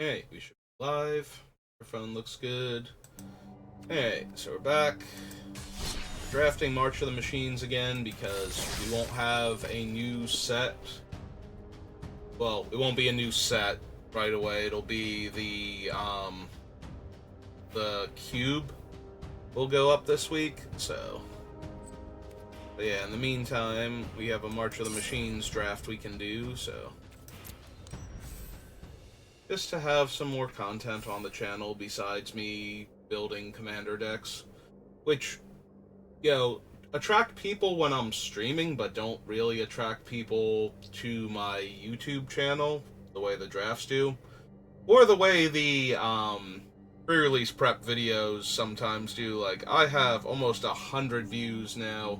Hey, we should be live. Your phone looks good. Hey, so we're back. Drafting March of the Machines again because we won't have a new set. Well, it won't be a new set right away. It'll be the cube will go up this week. But yeah, in the meantime, we have a March of the Machines draft we can do, so just to have some more content on the channel besides me building commander decks, which, attract people when I'm streaming, but don't really attract people to my YouTube channel the way the drafts do, or the way the pre-release prep videos sometimes do. Like, I have almost 100 views now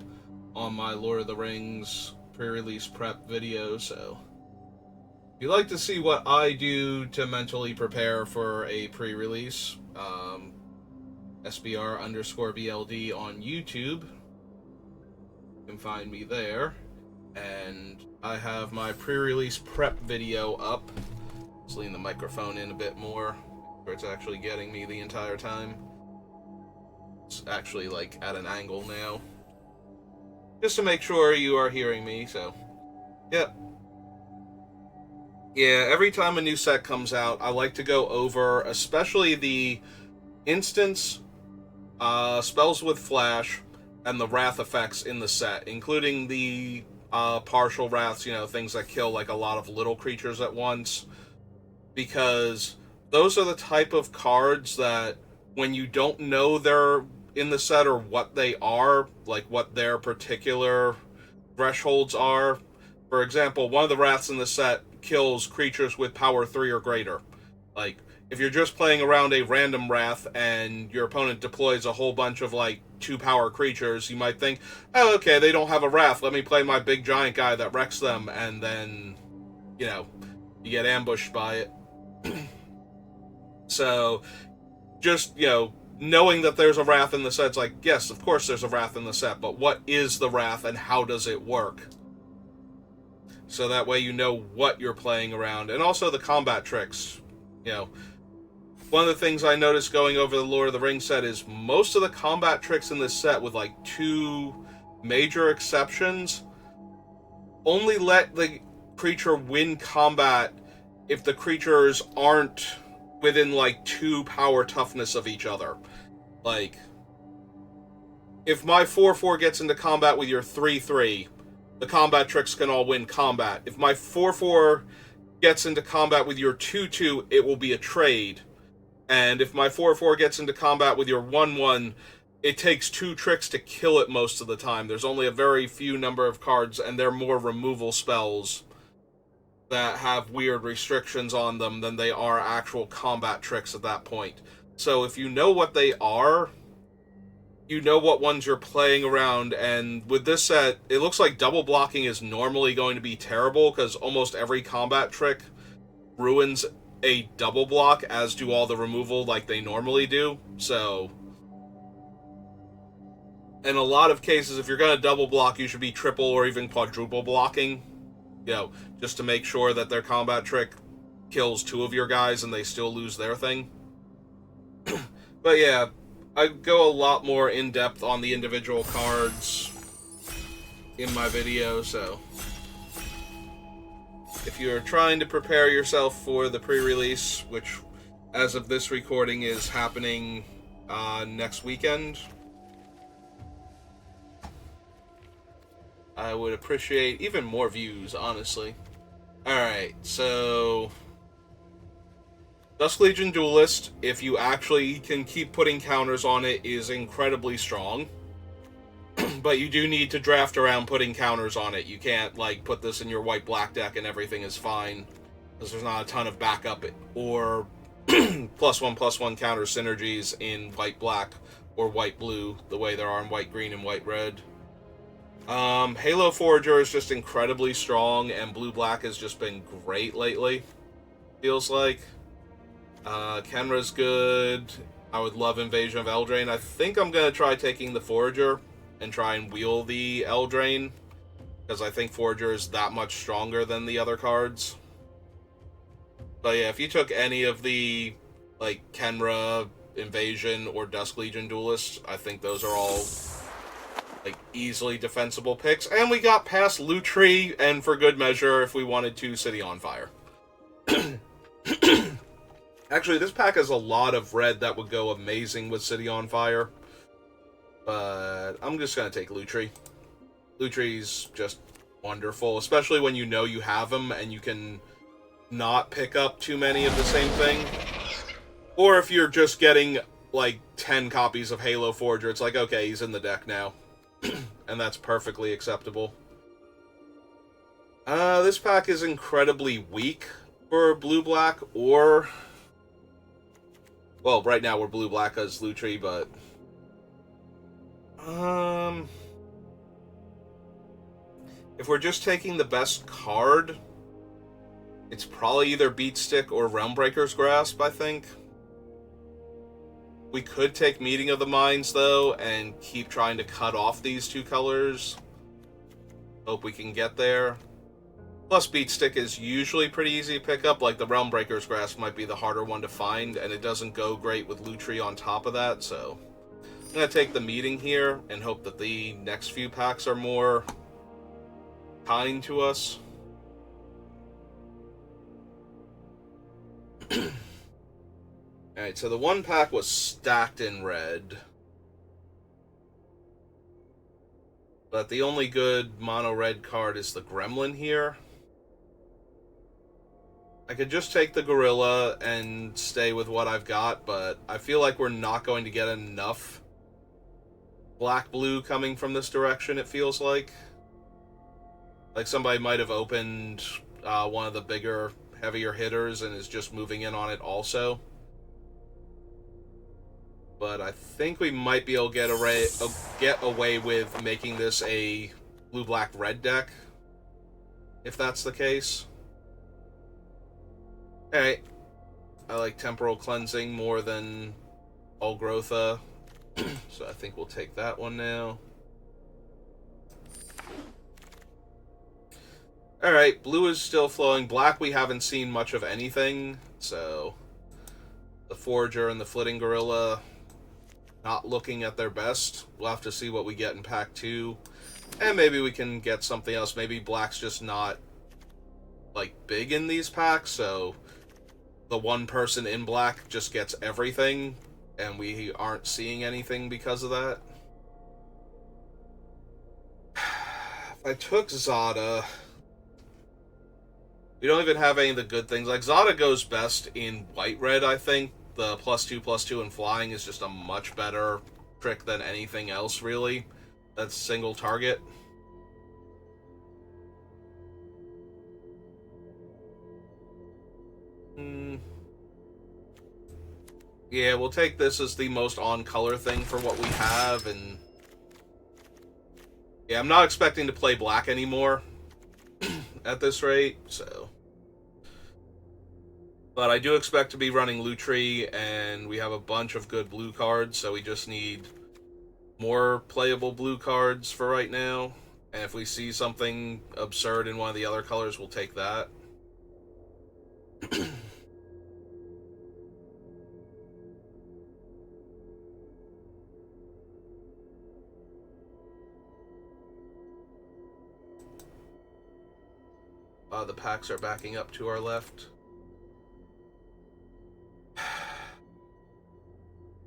on my Lord of the Rings pre-release prep video, so if you'd like to see what I do to mentally prepare for a pre-release, SBR_BLD on YouTube. You can find me there. And I have my pre-release prep video up. Let's lean the microphone in a bit more, where it's actually getting me the entire time. It's actually like at an angle now, just to make sure you are hearing me. So, yep. Yeah, every time a new set comes out, I like to go over, especially the instance, spells with flash, and the wrath effects in the set, including the partial wraths, things that kill like a lot of little creatures at once, because those are the type of cards that when you don't know they're in the set or what they are, like what their particular thresholds are. For example, one of the wraths in the set kills creatures with power 3 or greater. Like, if you're just playing around a random wrath and your opponent deploys a whole bunch of like 2-power creatures, you might think, oh, okay, they don't have a wrath, let me play my big giant guy that wrecks them, and then, you get ambushed by it. So, just, knowing that there's a wrath in the set, it's like, yes, of course there's a wrath in the set, but what is the wrath and how does it work? So that way you know what you're playing around. And also the combat tricks. One of the things I noticed going over the Lord of the Rings set is most of the combat tricks in this set, with like 2 major exceptions, only let the creature win combat if the creatures aren't within like 2 power toughness of each other. Like, if my 4/4 gets into combat with your 3/3, the combat tricks can all win combat. If my 4/4 gets into combat with your 2/2, it will be a trade. And if my 4/4 gets into combat with your 1/1, it takes 2 tricks to kill it most of the time. There's only a very few number of cards, and they're more removal spells that have weird restrictions on them than they are actual combat tricks at that point. So if you know what they are, you know what ones you're playing around. And with this set, it looks like double blocking is normally going to be terrible, because almost every combat trick ruins a double block, as do all the removal like they normally do. So, in a lot of cases, if you're going to double block, you should be triple or even quadruple blocking, just to make sure that their combat trick kills 2 of your guys and they still lose their thing. But yeah, I go a lot more in depth on the individual cards in my video, so if you're trying to prepare yourself for the pre-release, which as of this recording is happening next weekend, I would appreciate even more views, honestly. Alright, so Dusk Legion Duelist, if you actually can keep putting counters on it, is incredibly strong. But you do need to draft around putting counters on it. You can't, like, put this in your white-black deck and everything is fine, because there's not a ton of backup or +1/+1 counter synergies in white-black or white-blue, the way there are in white-green and white-red. Halo Forager is just incredibly strong, and blue-black has just been great lately, feels like. Kenra's good. I would love Invasion of Eldraine. I think I'm going to try taking the Forager and try and wheel the Eldraine, because I think Forager is that much stronger than the other cards. But yeah, if you took any of the, like, Kenra, Invasion, or Dusk Legion duelists, I think those are all, like, easily defensible picks. And we got past Lutri, and for good measure, if we wanted to, City on Fire. Actually, this pack has a lot of red that would go amazing with City on Fire. But I'm just going to take Lutri. Lutri's just wonderful, especially when you know you have him and you can not pick up too many of the same thing. Or if you're just getting, like, 10 copies of Halo Forger, it's like, okay, he's in the deck now. And that's perfectly acceptable. This pack is incredibly weak for blue-black, or... Well, right now we're blue-black as Lutri, but... If we're just taking the best card, it's probably either Beatstick or Realmbreaker's Grasp, I think. We could take Meeting of the Minds, though, and keep trying to cut off these two colors. Hope we can get there. Plus, Beatstick is usually pretty easy to pick up. Like, the Realmbreaker's Grasp might be the harder one to find, and it doesn't go great with Lutri on top of that, so... I'm going to take the Meeting here and hope that the next few packs are more kind to us. Alright, so the one pack was stacked in red. But the only good mono-red card is the Gremlin here. I could just take the Gorilla and stay with what I've got, but I feel like we're not going to get enough black-blue coming from this direction, it feels like. Like somebody might have opened one of the bigger, heavier hitters and is just moving in on it also. But I think we might be able to get away with making this a blue-black-red deck, if that's the case. Alright. I like Temporal Cleansing more than Olgrotha, so I think we'll take that one now. Alright, blue is still flowing. Black, we haven't seen much of anything, so... The Forager and the Flitting Gorilla not looking at their best. We'll have to see what we get in Pack 2. And maybe we can get something else. Maybe black's just not, like, big in these packs, so... The one person in black just gets everything, and we aren't seeing anything because of that. If I took Zada... We don't even have any of the good things. Like, Zada goes best in white-red, I think. The +2/+2 and flying is just a much better trick than anything else, really. That's single target. Yeah, we'll take this as the most on-color thing for what we have, and... Yeah, I'm not expecting to play black anymore at this rate, so... But I do expect to be running Lutri, and we have a bunch of good blue cards, so we just need more playable blue cards for right now. And if we see something absurd in one of the other colors, we'll take that. The packs are backing up to our left.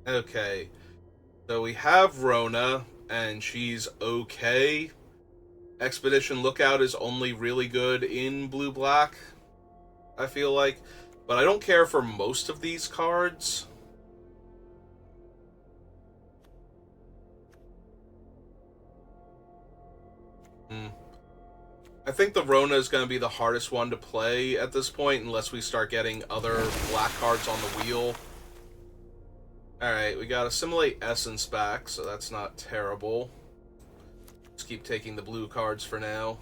Okay. So we have Rona, and she's okay. Expedition Lookout is only really good in blue-black, I feel like. But I don't care for most of these cards. I think the Rona is going to be the hardest one to play at this point, unless we start getting other black cards on the wheel. Alright, we got Assimilate Essence back, so that's not terrible. Just keep taking the blue cards for now.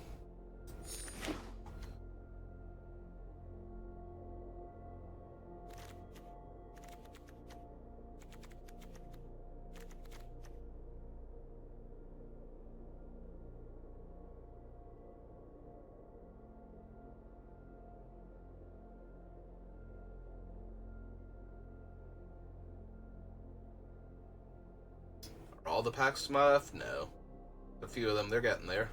all the packs left? No. A few of them, they're getting there.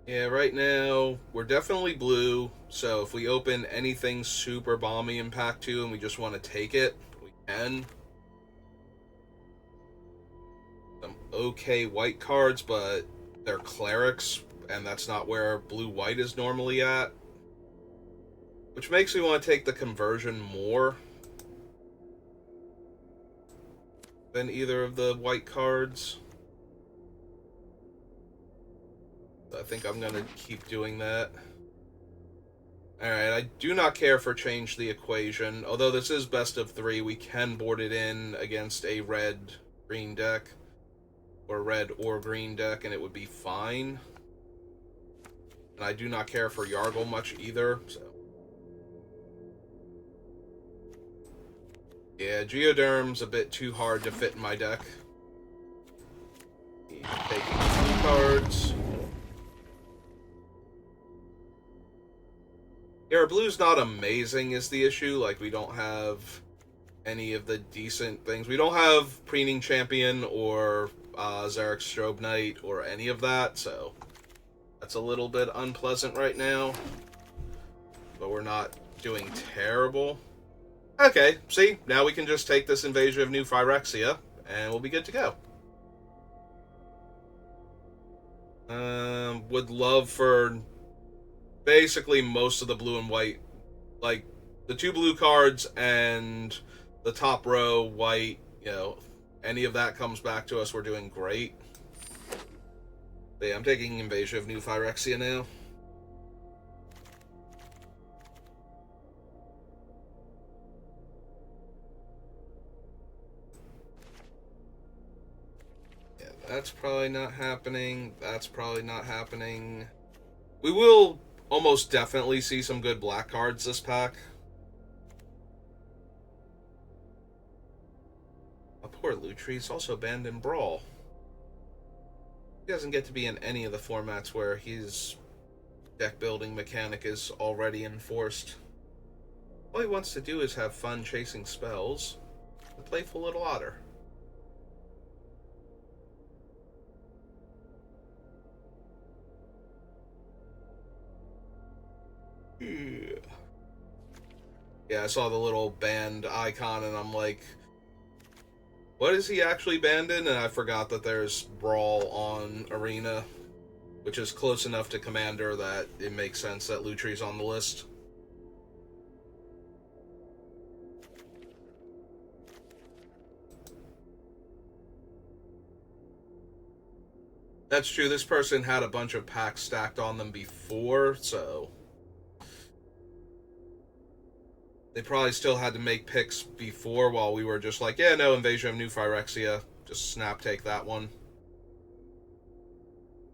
Yeah, right now, we're definitely blue, so if we open anything super bomby in Pack 2 and we just want to take it, we can. Some okay white cards, but they're clerics, and that's not where blue-white is normally at. Which makes me want to take the conversion more than either of the white cards. I think I'm going to keep doing that. Alright, I do not care for change the equation. Although this is best of 3, we can board it in against a red-green deck. Or red or green deck, and it would be fine. And I do not care for Yargle much either, so... Yeah, Geoderm's a bit too hard to fit in my deck. Taking 2 cards. Yeah, our blue's not amazing is the issue. Like, we don't have any of the decent things. We don't have Preening Champion or Zarek Strobe Knight or any of that, so that's a little bit unpleasant right now. But we're not doing terrible. Okay, see? Now we can just take this Invasion of New Phyrexia, and we'll be good to go. Would love for... basically most of the blue and white, like the 2 blue cards and the top row white, you know, any of that comes back to us, we're doing great. But yeah, I'm taking Invasion of New Phyrexia now. Yeah, that's probably not happening. That's probably not happening. We will almost definitely see some good black cards this pack. Oh, poor Lutris, also banned in Brawl. He doesn't get to be in any of the formats where his deck building mechanic is already enforced. All he wants to do is have fun chasing spells. A playful little otter. Yeah, I saw the little banned icon and I'm like, what is he actually banned in? And I forgot that there's Brawl on Arena, which is close enough to Commander that it makes sense that Lutri's on the list. That's true, this person had a bunch of packs stacked on them before, so... they probably still had to make picks before while we were just like, yeah, no, Invasion of New Phyrexia. Just snap take that one.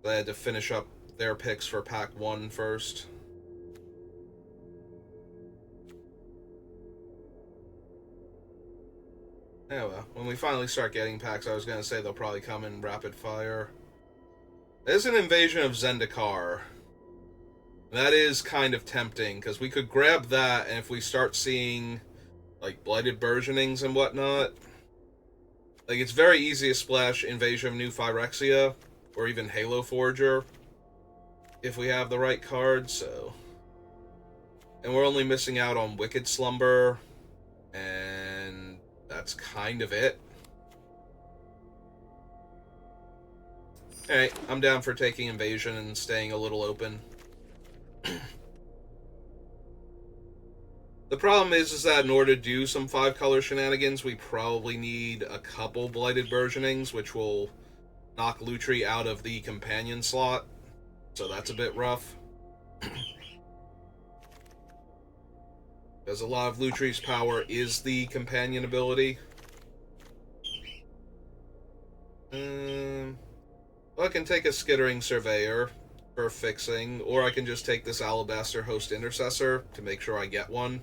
They had to finish up their picks for Pack 1 first. Yeah, well, when we finally start getting packs, I was going to say they'll probably come in rapid fire. There's an Invasion of Zendikar. That is kind of tempting, because we could grab that, and if we start seeing, like, Blighted Burgeonings and whatnot, like, it's very easy to splash Invasion of New Phyrexia, or even Halo Forger, if we have the right cards, so... and we're only missing out on Wicked Slumber, and that's kind of it. Alright, I'm down for taking Invasion and staying a little open. The problem is that in order to do some 5-color shenanigans, we probably need a couple Blighted Burgeonings, which will knock Lutri out of the companion slot. So that's a bit rough. Because a lot of Lutri's power is the companion ability. Well, I can take a Skittering Surveyor for fixing, or I can just take this Alabaster Host Intercessor to make sure I get one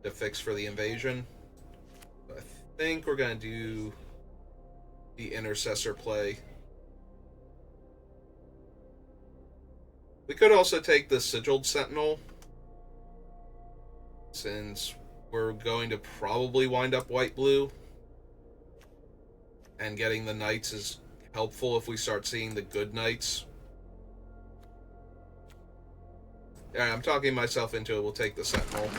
to fix for the invasion. think we're going to do the Intercessor play. We could also take the Sigiled Sentinel, since we're going to probably wind up white-blue. And getting the knights is helpful if we start seeing the good knights. Yeah, I'm talking myself into it. We'll take the Sentinel.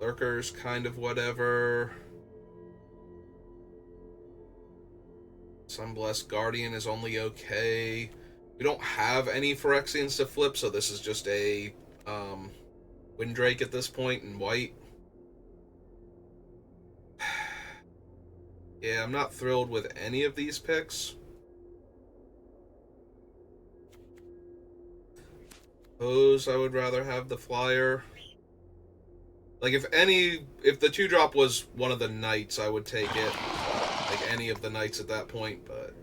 Lurkers, kind of whatever. Sunblessed Guardian is only okay. We don't have any Phyrexians to flip, so this is just a Windrake at this point in white. Yeah, I'm not thrilled with any of these picks. Suppose I would rather have the Flyer. Like, if the 2-drop was one of the knights, I would take it. Like, any of the knights at that point, but...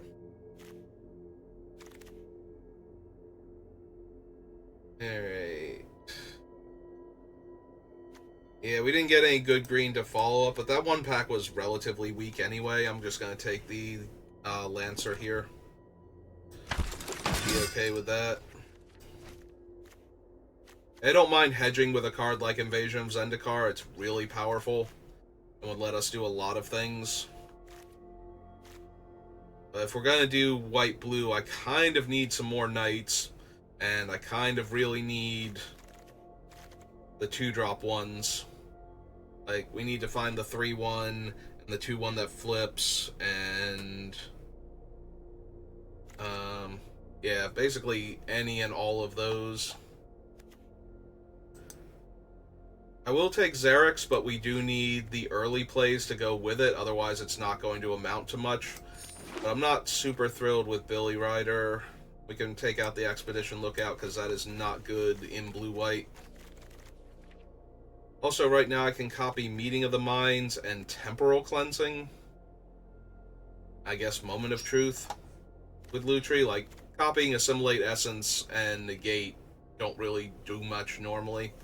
Alright. Yeah, we didn't get any good green to follow up, but that one pack was relatively weak anyway. I'm just going to take the Lancer here. Be okay with that. I don't mind hedging with a card like Invasion of Zendikar. It's really powerful and would let us do a lot of things. But if we're going to do white-blue, I kind of need some more knights, and I kind of really need the 2-drop ones. Like, we need to find the 3-1 and the 2-1 that flips, and yeah, basically any and all of those. I will take Xerix, but we do need the early plays to go with it, otherwise it's not going to amount to much. But I'm not super thrilled with Billy Rider. We can take out the Expedition Lookout, because that is not good in blue-white. Also, right now I can copy Meeting of the Minds and Temporal Cleansing. I guess Moment of Truth with Lutri. Like, copying Assimilate Essence and Negate don't really do much normally.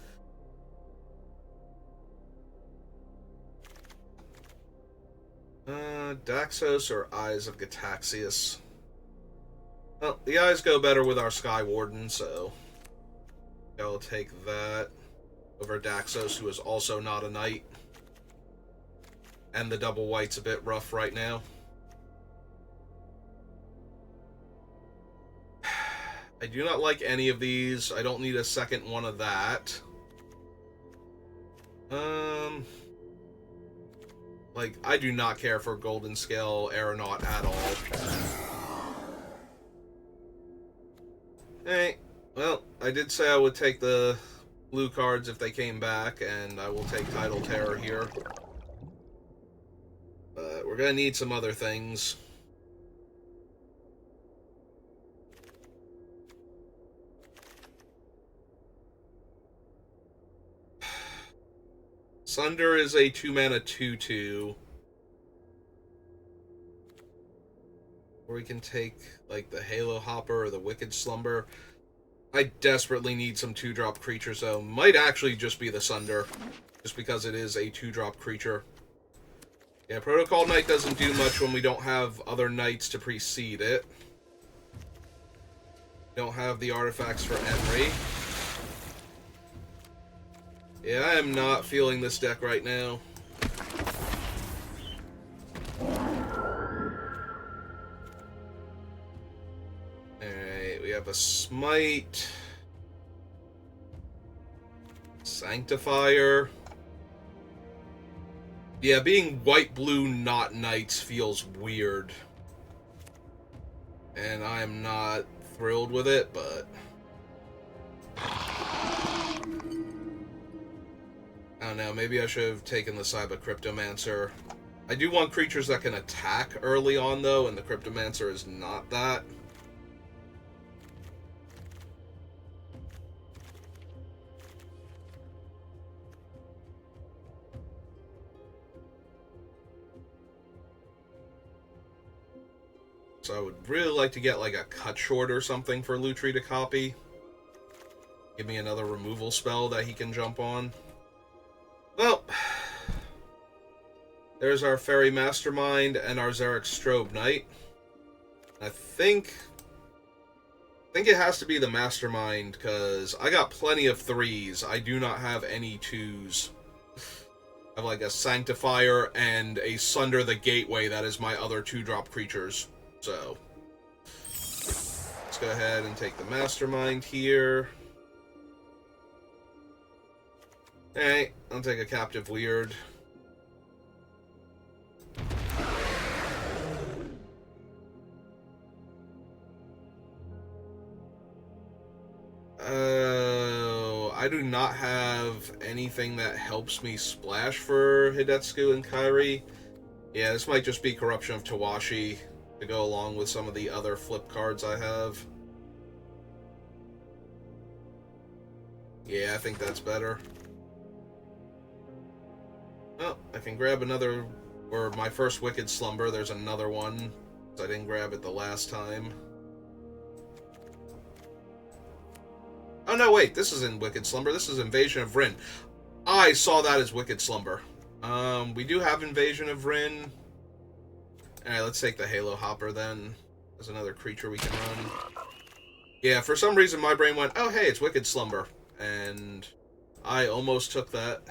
Daxos or Eyes of Gataxius? Well, the eyes go better with our Sky Warden, so I'll take that over Daxos, who is also not a knight. And the double white's a bit rough right now. I do not like any of these. I don't need a second one of that. Like, I do not care for Golden Scale Aeronaut at all. Hey, well, I did say I would take the blue cards if they came back, and I will take Tidal Terror here. But we're gonna need some other things. Sunder is a 2-mana 2/2. Or we can take, like, the Halo Hopper or the Wicked Slumber. I desperately need some 2-drop creatures, though. Might actually just be the Sunder, just because it is a 2-drop creature. Yeah, Protocol Knight doesn't do much when we don't have other knights to precede it. Don't have the artifacts for Emry. Yeah, I am not feeling this deck right now. Alright, we have a Smite. Sanctifier. Yeah, being white-blue not knights feels weird. And I am not thrilled with it, but... I don't know, maybe I should have taken the Cyber Cryptomancer. I do want creatures that can attack early on, though, and the Cryptomancer is not that. So I would really like to get, like, a Cut Short or something for Lutri to copy. Give me another removal spell that he can jump on. Well, there's our Fairy Mastermind and our Xeric Strobe Knight. I think it has to be the Mastermind, because I got plenty of 3s. I do not have any 2s. I have like a Sanctifier and a Sunder the Gateway. That is my other 2-drop creatures. So, let's go ahead and take the Mastermind here. Alright, I'll take a Captive Weird. I do not have anything that helps me splash for Hidetsugu and Kairi. Yeah, this might just be Corruption of Tawashi to go along with some of the other flip cards I have. Yeah, I think that's better. Oh, I can grab another, or my first Wicked Slumber. There's another one. I didn't grab it the last time. Oh, no, wait. This isn't Wicked Slumber. This is Invasion of Rin. I saw that as Wicked Slumber. We do have Invasion of Rin. Alright, let's take the Halo Hopper, then. There's another creature we can run. Yeah, for some reason my brain went, oh, hey, it's Wicked Slumber. And I almost took that.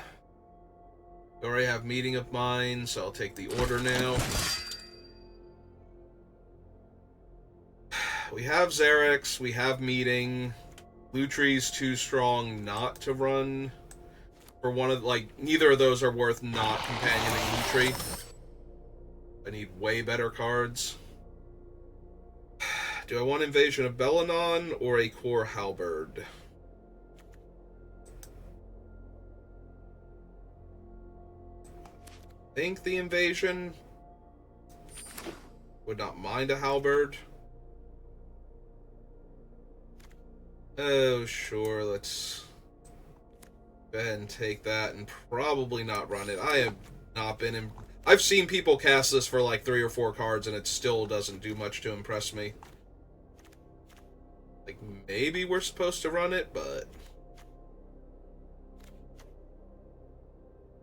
We already have Meeting of Minds, so I'll take the order now. We have Xerix, we have Meeting. Lutri's too strong not to run for one of, like, neither of those are worth not companioning Lutri. I need way better cards. Do I want Invasion of Belanon or a Core Halberd? I think the Invasion. Would not mind a Halberd. Oh, sure, let's go ahead and take that and probably not run it. I have not been in... I've seen people cast this for like 3 or 4 cards and it still doesn't do much to impress me. Like, maybe we're supposed to run it, but...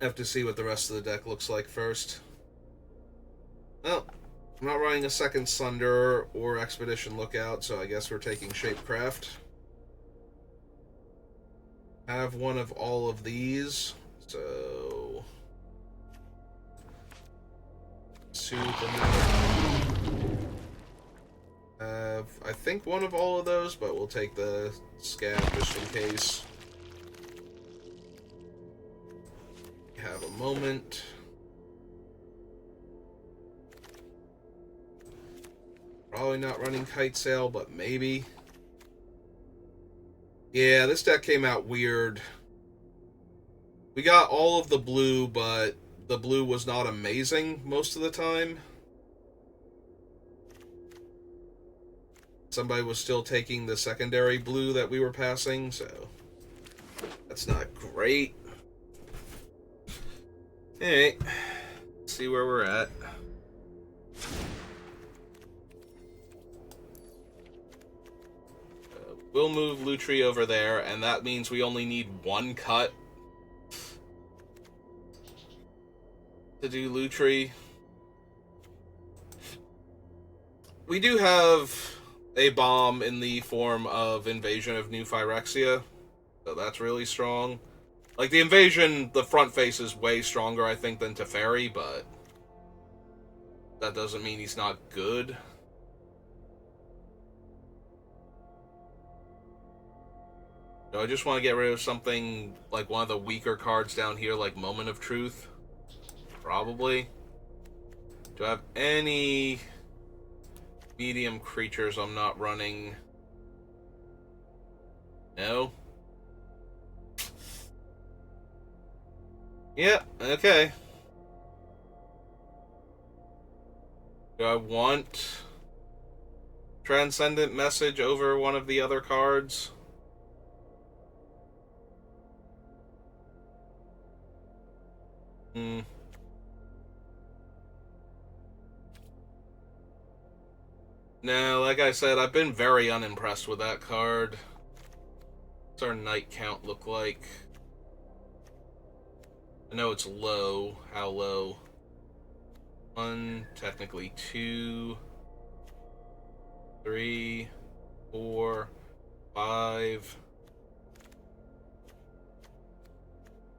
I have to see what the rest of the deck looks like first. Well, I'm not running a second Sunder or Expedition Lookout, so I guess we're taking Shapecraft. Have one of all of these, so I think one of all of those, but we'll take the Scab just in case. Have a moment. Probably not running Kite Sail, but maybe. Yeah, this deck came out weird. We got all of the blue, but the blue was not amazing most of the time. Somebody was still taking the secondary blue that we were passing, so that's not great. Alright, let's see where we're at. We'll move Lutri over there, and that means we only need 1 cut to do Lutri. We do have a bomb in the form of Invasion of New Phyrexia, so that's really strong. Like, the Invasion, the front face is way stronger, I think, than Teferi, but that doesn't mean he's not good. So I just want to get rid of something like one of the weaker cards down here, like Moment of Truth. Probably. Do I have any medium creatures I'm not running? No? Yeah, okay. Do I want Transcendent Message over one of the other cards? No, like I said, I've been very unimpressed with that card. What's our night count look like? I know it's low. How low? 1, technically 2, 3, 4, 5.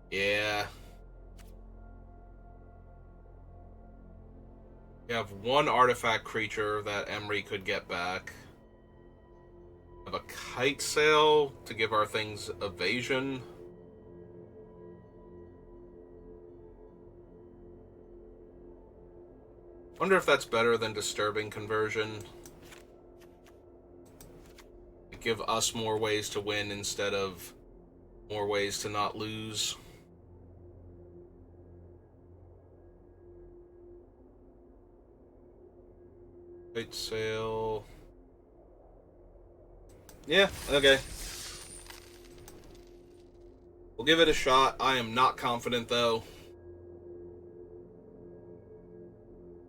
Yeah. We have one artifact creature that Emery could get back. We have a kite sail to give our things evasion. Wonder if that's better than disturbing conversion. To give us more ways to win instead of more ways to not lose. Kite sail. Yeah, okay. We'll give it a shot. I am not confident, though.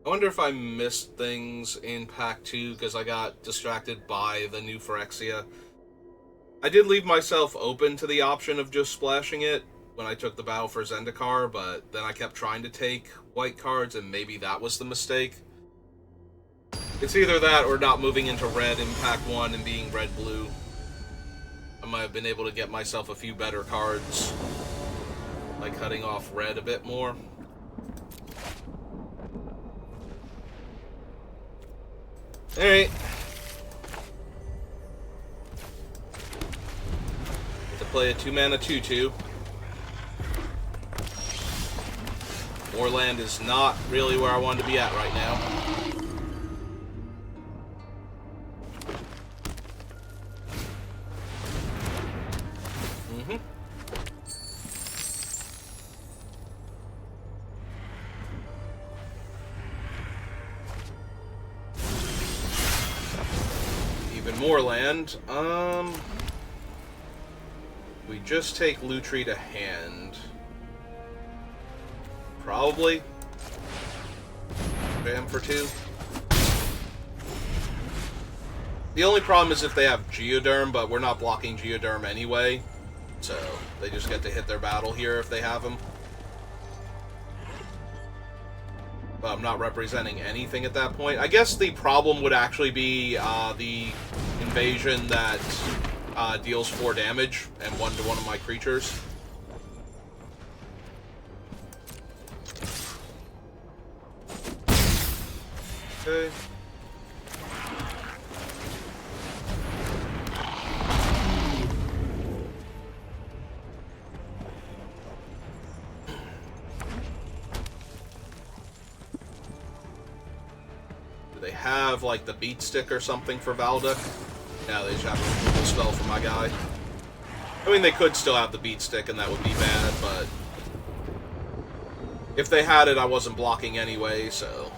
I wonder if I missed things in Pack 2 because I got distracted by the new Phyrexia. I did leave myself open to the option of just splashing it when I took the battle for Zendikar, but then I kept trying to take white cards, and maybe that was the mistake. It's either that or not moving into red in Pack 1 and being red-blue. I might have been able to get myself a few better cards by cutting off red a bit more. Alright. To play a 2-mana 2/2. More land is not really where I wanted to be at right now. Even more land. We just take Lutri to hand. Probably. Bam for 2. The only problem is if they have Geoderm, but we're not blocking Geoderm anyway. So they just get to hit their battle here if they have them. But I'm not representing anything at that point. I guess the problem would actually be the invasion that deals 4 damage and 1 to one of my creatures. Okay. Do they have, like, the beat stick or something for Valduk? No, they just have a removal spell for my guy. I mean, they could still have the beat stick, and that would be bad, but if they had it, I wasn't blocking anyway, so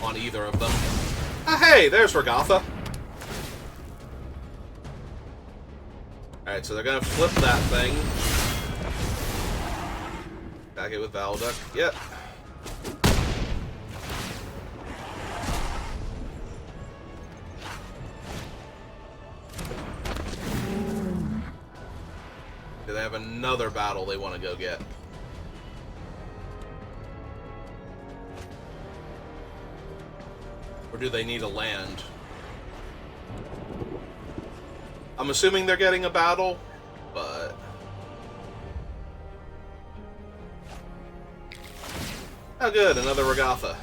on either of them. Ah, hey, there's Regatha. Alright, so they're gonna flip that thing. Back it with Valduk. Yep. Do they have another battle they want to go get? Or do they need a land? I'm assuming they're getting a battle, but oh good, another Regatha.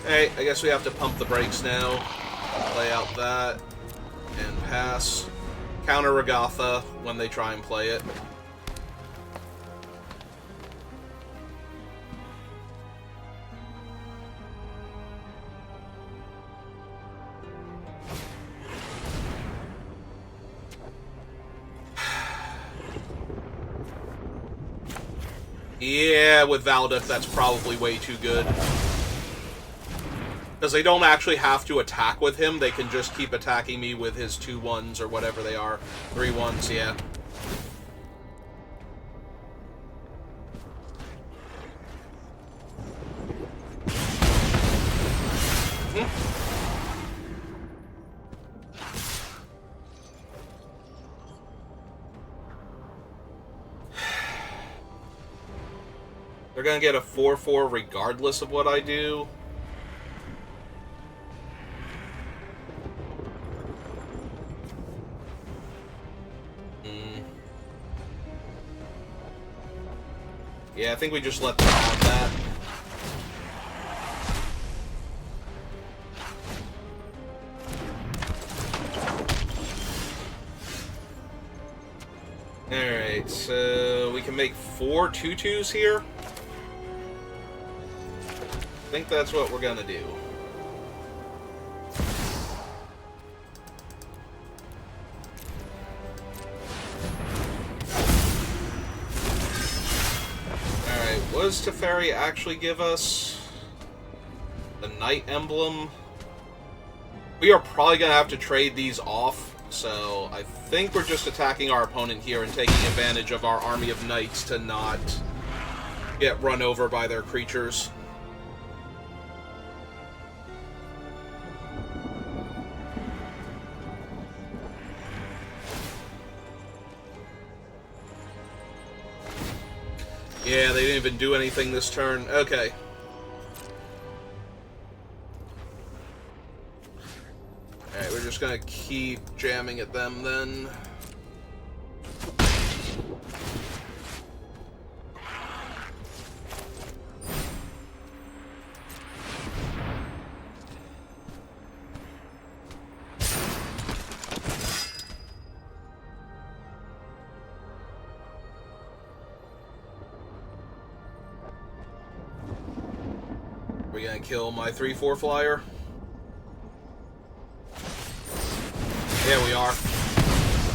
Hey, I guess we have to pump the brakes now. Play out that and pass. Counter Regatha when they try and play it. Yeah, with Valduk, that's probably way too good. Because they don't actually have to attack with him, they can just keep attacking me with his 2/1s or whatever they are. 3/1s, yeah. They're gonna get a 4/4 regardless of what I do. Yeah, I think we just let them have that. Alright, so we can make 4 2/2s here. I think that's what we're gonna do. Alright, what does Teferi actually give us? The Knight Emblem. We are probably gonna have to trade these off. So, I think we're just attacking our opponent here and taking advantage of our army of knights to not get run over by their creatures. Yeah, they didn't even do anything this turn. Okay. Alright, we're just gonna keep jamming at them then. We're gonna kill my 3/4 flyer. Yeah, we are.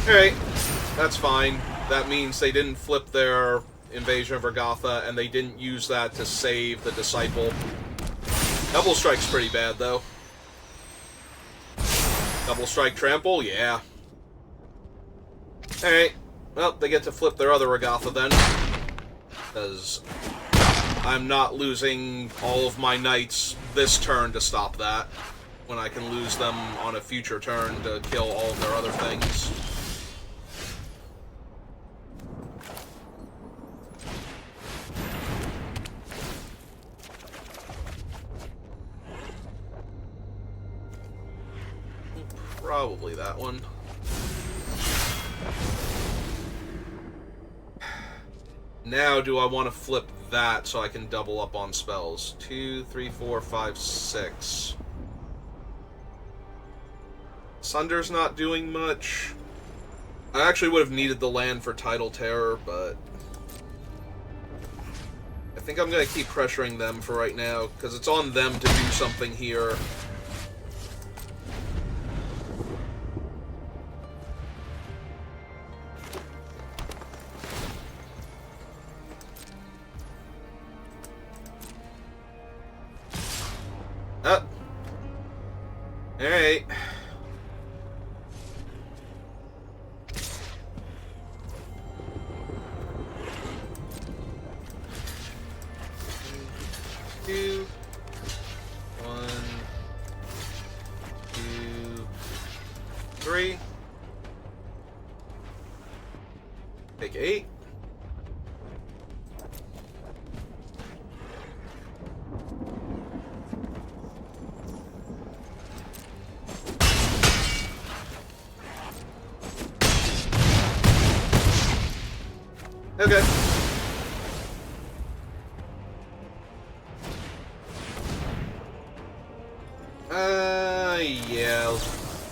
Alright, that's fine. That means they didn't flip their invasion of Regatha, and they didn't use that to save the Disciple. Double Strike's pretty bad, though. Double Strike Trample? Yeah. Alright. Well, they get to flip their other Regatha, then. Because I'm not losing all of my knights this turn to stop that, when I can lose them on a future turn to kill all of their other things. Probably that one. Now, do I want to flip that so I can double up on spells? 2, 3, 4, 5, 6. Sunder's not doing much. I actually would have needed the land for Tidal Terror, but I think I'm going to keep pressuring them for right now, because it's on them to do something here. Oh. Alright. Two, 1, 2, 3. Take 8. Okay. Yeah.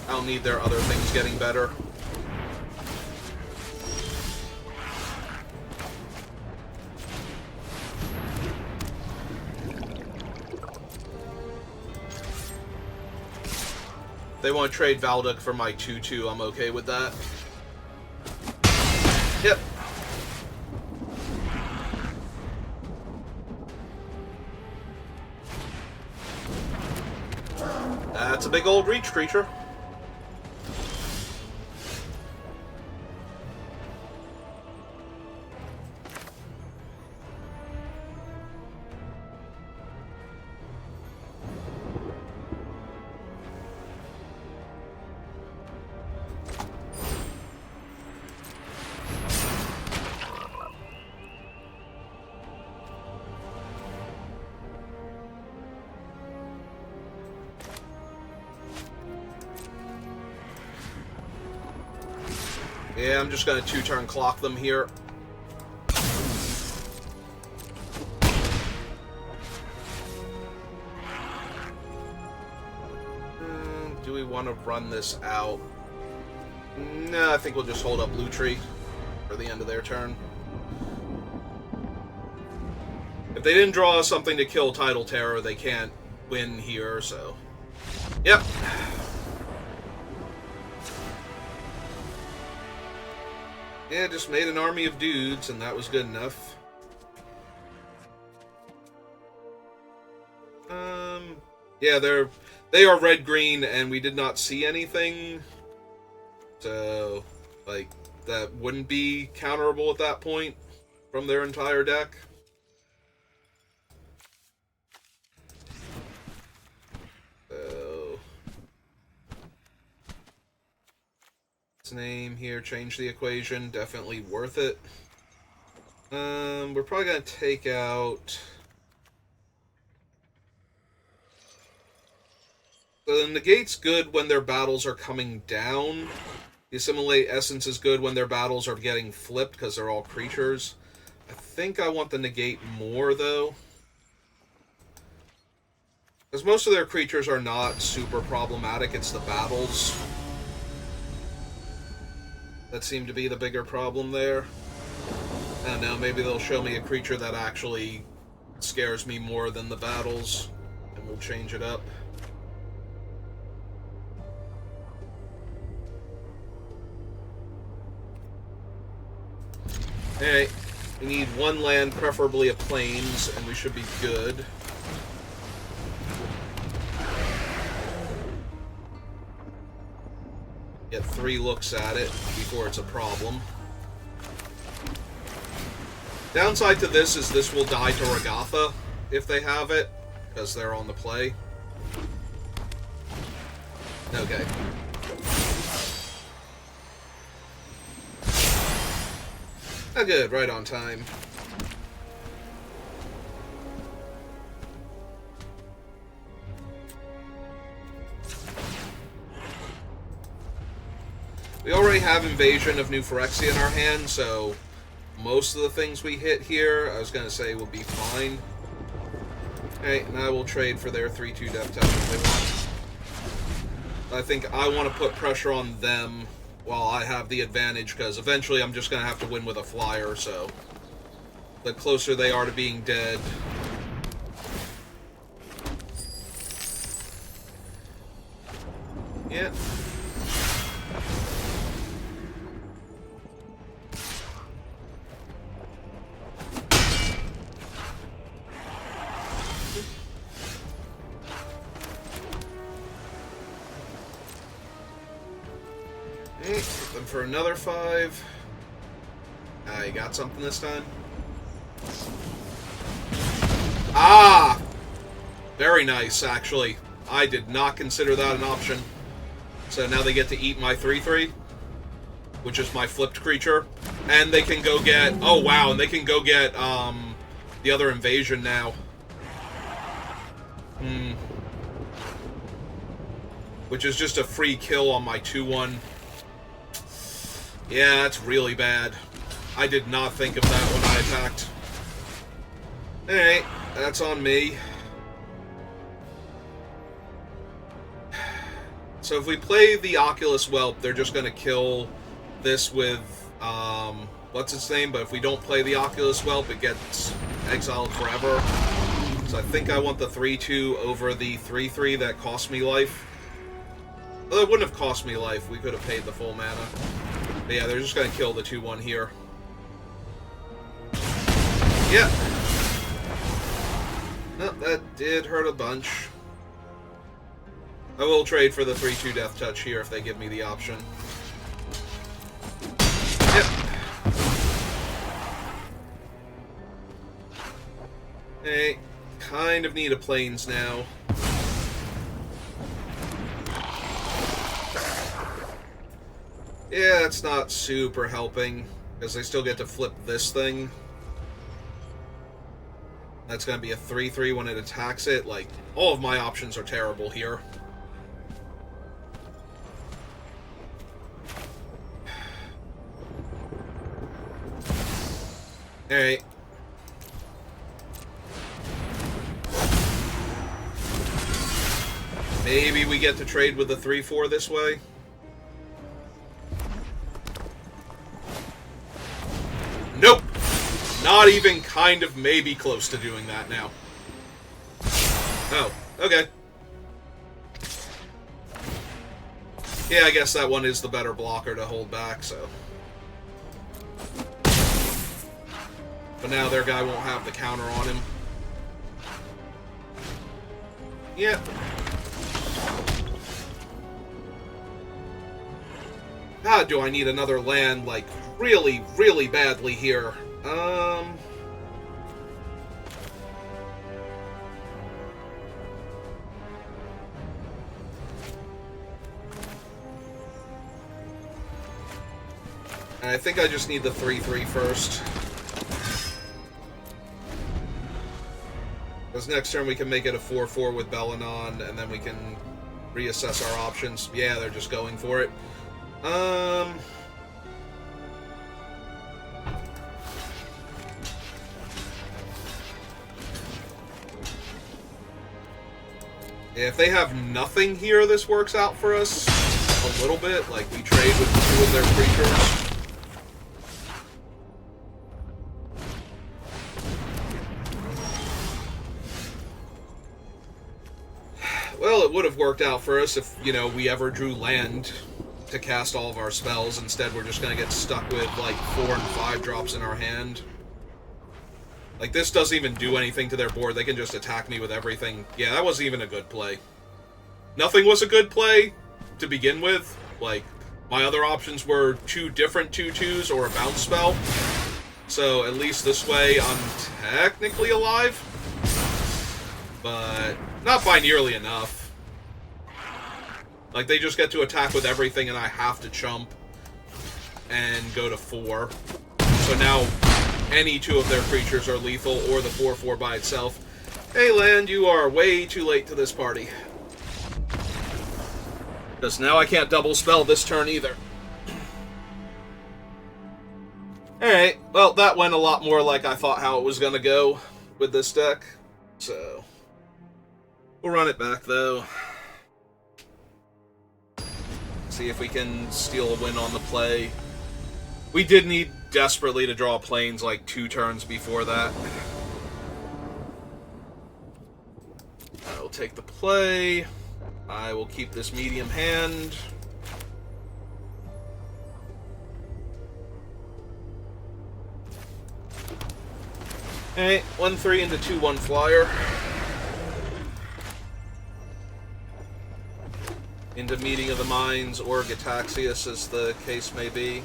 I'll need their other things getting better. If they want to trade Valduk for my 2/2, I'm okay with that. Yep. That's a big old reach creature. Yeah, I'm just going to 2-turn clock them here. Do we want to run this out? No, I think we'll just hold up Lutri for the end of their turn. If they didn't draw something to kill Tidal Terror, they can't win here, so... Yep. Yeah, just made an army of dudes, and that was good enough. Yeah, they are red-green, and we did not see anything. So, like, that wouldn't be counterable at that point from their entire deck. So... Its name here, change the equation, definitely worth it. We're probably going to take out... So the negate's good when their battles are coming down. The Assimilate Essence is good when their battles are getting flipped because they're all creatures. I think I want the negate more, though. Because most of their creatures are not super problematic, it's the battles that seem to be the bigger problem there. I don't know, maybe they'll show me a creature that actually scares me more than the battles, and we'll change it up. Alright, we need one land, preferably a plains, and we should be good. Get 3 looks at it before it's a problem. Downside to this is this will die to Regatha if they have it, because they're on the play. Okay. Oh, good, right on time. We already have Invasion of New Phyrexia in our hand, so most of the things we hit here, I was going to say, will be fine. Alright, and I will trade for their 3/2 Death Touch if they want. I think I want to put pressure on them while I have the advantage, because eventually I'm just going to have to win with a flyer, so the closer they are to being dead. Yeah. Then for another 5. You got something this time? Ah! Very nice, actually. I did not consider that an option. So now they get to eat my 3/3, which is my flipped creature. And they can go get... Oh, wow, and they can go get the other invasion now. Which is just a free kill on my 2/1. Yeah, that's really bad. I did not think of that when I attacked. Alright, that's on me. So if we play the Oculus Whelp, they're just going to kill this with, what's its name? But if we don't play the Oculus Whelp, it gets exiled forever. So I think I want the 3/2 over the 3/3 that cost me life. Well, it wouldn't have cost me life. We could have paid the full mana. But yeah, they're just going to kill the 2/1 here. Yeah. No, that did hurt a bunch. I will trade for the 3/2 Death Touch here if they give me the option. Yep. Hey, kind of need a plains now. Yeah, that's not super helping, because they still get to flip this thing. That's going to be a 3/3 when it attacks it. Like, all of my options are terrible here. Alright. Maybe we get to trade with the 3-4 this way? Nope! Not even kind of maybe close to doing that now. Oh, okay. Yeah, I guess that one is the better blocker to hold back, so... But now their guy won't have the counter on him. Yeah. God, do I need another land, like, really, really badly here. I think I just need the 3-3 first. Because next turn we can make it a 4-4 with Belenon, and then we can reassess our options. Yeah, they're just going for it. If they have nothing here, this works out for us a little bit. Like, we trade with 2 of their creatures. Well, it would have worked out for us if, you know, we ever drew land to cast all of our spells. Instead, we're just going to get stuck with, like, 4 and 5 drops in our hand. Like, this doesn't even do anything to their board. They can just attack me with everything. Yeah, that wasn't even a good play. Nothing was a good play to begin with. Like, my other options were 2 different 2/2s or a bounce spell. So, at least this way, I'm technically alive. But not by nearly enough. Like, they just get to attack with everything, and I have to chump and go to 4. So now, any 2 of their creatures are lethal, or the 4-4 by itself. Hey, land, you are way too late to this party. Because now I can't double spell this turn either. Alright, well, that went a lot more like I thought how it was going to go with this deck. So, we'll run it back, though. See if we can steal a win on the play. We did need desperately to draw planes like 2 turns before that. I will take the play. I will keep this medium hand. Alright, 1-3 into 2-1 flyer. Into Meeting of the Minds or Gitaxias, as the case may be.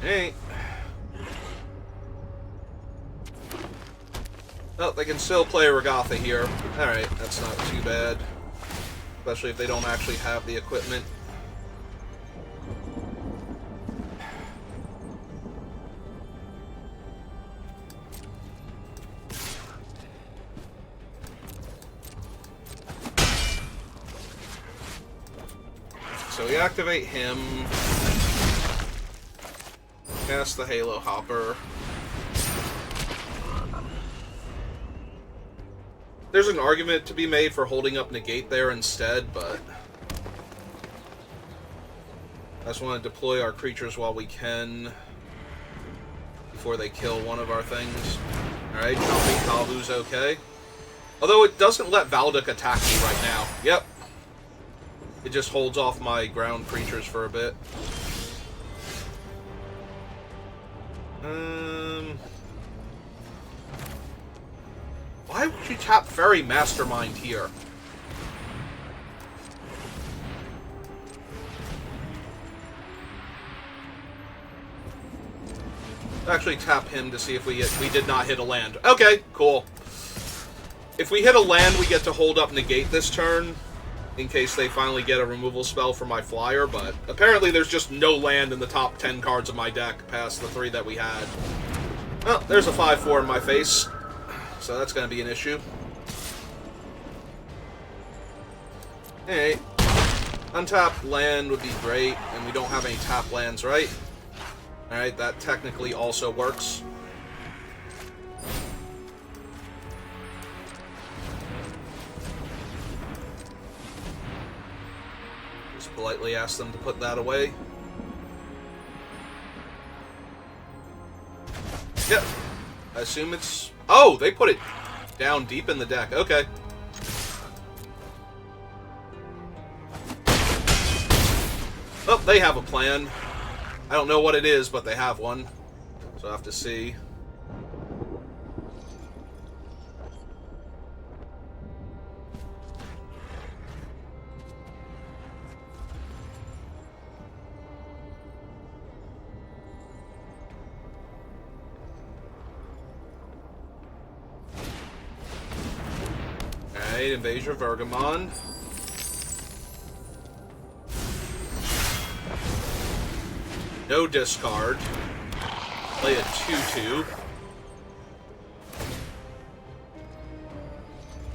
Hey. Oh, they can still play Regatha here. Alright, that's not too bad. Especially if they don't actually have the equipment. So we activate him. Cast the Halo Hopper. There's an argument to be made for holding up Negate there instead, but I just want to deploy our creatures while we can before they kill one of our things. Alright, Jumping Kalvu's okay. Although it doesn't let Valduk attack me right now. Yep. It just holds off my ground creatures for a bit. Why would you tap Fairy Mastermind here? Actually tap him to see if we did not hit a land. Okay, cool. If we hit a land, we get to hold up negate this turn, in case they finally get a removal spell for my flyer, but apparently there's just no land in the top 10 cards of my deck past the 3 that we had. Well, there's a 5-4 in my face, so that's going to be an issue. Alright. Untap land would be great, and we don't have any tap lands, right? Alright, that technically also works. Just politely ask them to put that away. Yep. I assume it's... Oh, they put it down deep in the deck. Okay. Oh, they have a plan. I don't know what it is, but they have one. So I have to see. Alright, Invasion of Argamon. No discard. Play a 2/2.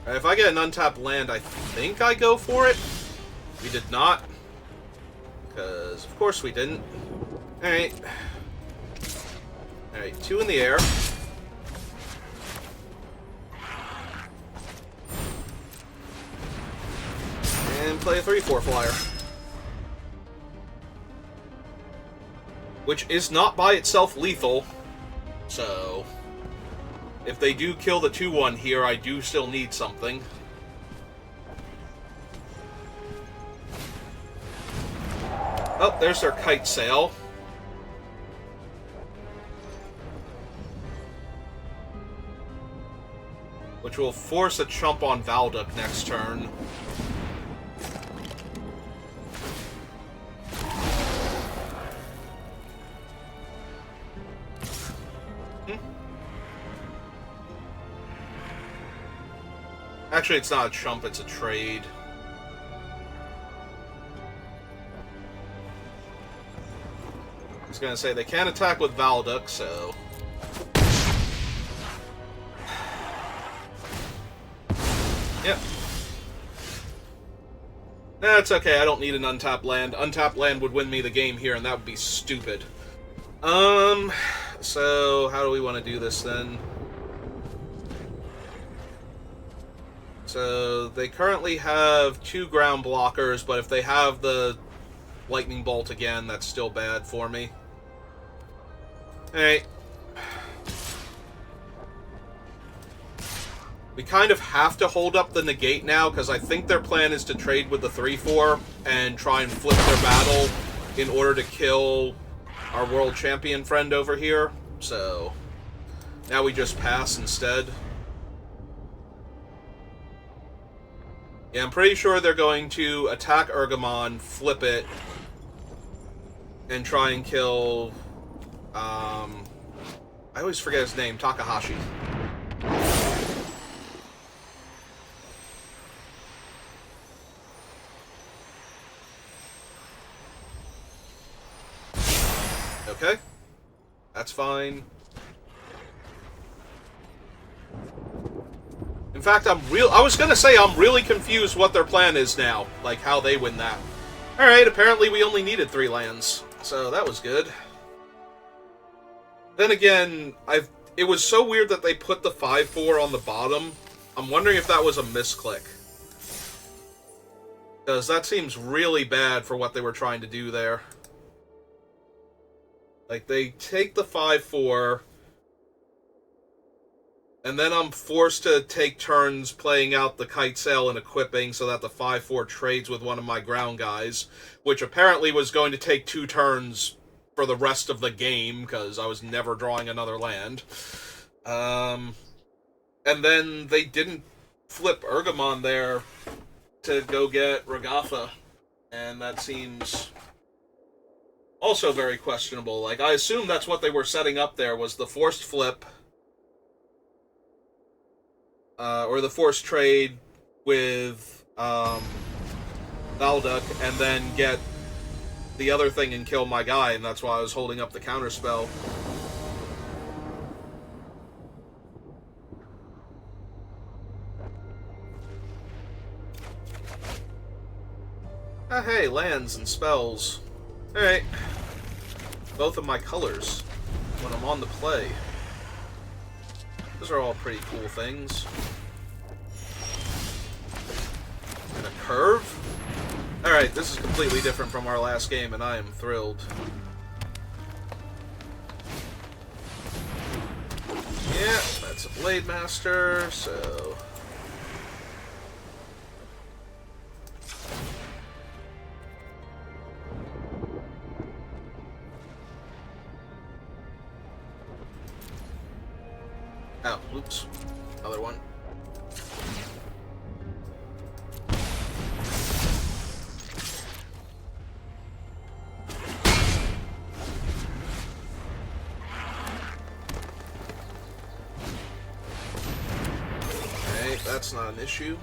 If I get an untapped land, I think I go for it. We did not. Because, of course, we didn't. Alright. Alright, 2 in the air. And play a 3/4 flyer. Which is not by itself lethal, so if they do kill the 2/1 here, I do still need something. Oh, there's their Kite Sail. Which will force a chump on Valduk next turn. Actually, it's not a chump, it's a trade. I was gonna say, they can't attack with Valduk, so... Yep. That's okay, I don't need an untapped land. Untapped land would win me the game here, and that would be stupid. So, how do we want to do this, then? So, they currently have 2 ground blockers, but if they have the Lightning Bolt again, that's still bad for me. Alright. We kind of have to hold up the negate now, because I think their plan is to trade with the 3/4 and try and flip their battle in order to kill our world champion friend over here. So, now we just pass instead. Yeah, I'm pretty sure they're going to attack Argamon, flip it, and try and kill, I always forget his name, Takahashi. Okay. That's fine. In fact, I was gonna say I'm really confused what their plan is now. Like, how they win that. Alright, apparently we only needed 3 lands. So, that was good. Then again, it was so weird that they put the 5/4 on the bottom. I'm wondering if that was a misclick. Because that seems really bad for what they were trying to do there. Like, they take the 5/4, and then I'm forced to take turns playing out the Kite Sail and equipping so that the 5/4 trades with one of my ground guys, which apparently was going to take 2 turns for the rest of the game, because I was never drawing another land. And then they didn't flip Argamon there to go get Ragatha, and that seems... also very questionable. Like, I assume that's what they were setting up there, was the forced flip. or the force trade with Valduk, and then get the other thing and kill my guy, and that's why I was holding up the counterspell. Ah, hey, lands and spells. Alright. Both of my colors when I'm on the play. Those are all pretty cool things. And a curve? Alright, this is completely different from our last game, and I am thrilled. Yeah, that's a Blade Master, so... Oh, oops. Another one. Okay, that's not an issue.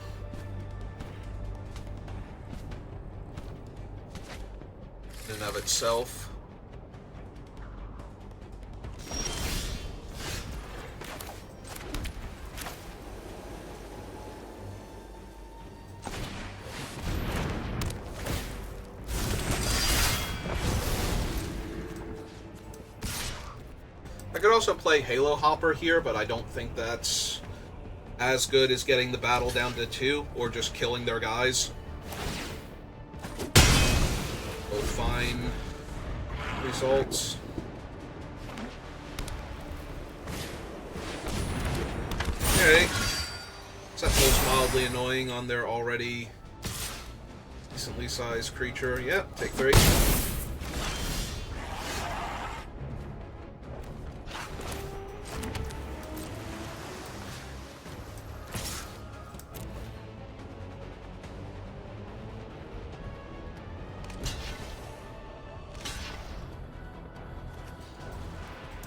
In and of itself. I could also play Halo Hopper here, but I don't think that's as good as getting the battle down to 2, or just killing their guys. Both fine results. Okay. Except those mildly annoying on their already decently sized creature. Yep, take 3.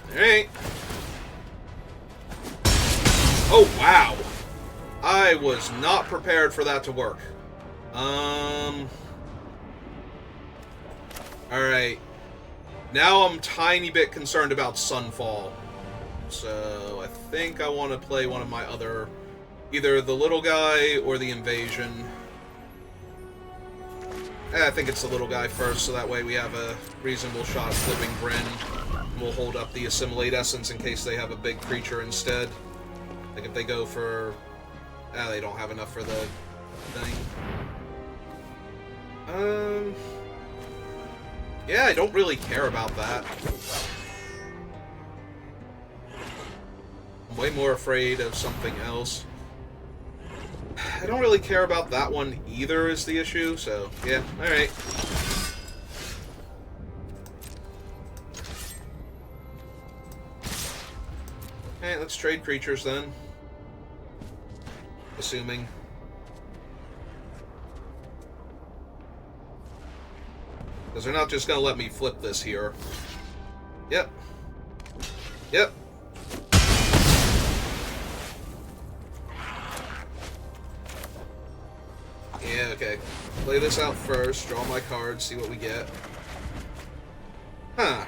Alright. Oh, wow. I was not prepared for that to work. Alright. Now I'm tiny bit concerned about Sunfall. So I think I want to play one of my other... either the little guy or the invasion. I think it's the little guy first, so that way we have a reasonable shot at flipping Bryn. We'll hold up the Assimilate Essence in case they have a big creature instead. Like if they go for... they don't have enough for the thing. Yeah, I don't really care about that. I'm way more afraid of something else. I don't really care about that one either is the issue, so yeah, alright. Alright, let's trade creatures then. Assuming. Because they're not just going to let me flip this here. Yep. Yep. Yeah, okay. Play this out first, draw my cards, see what we get. Huh.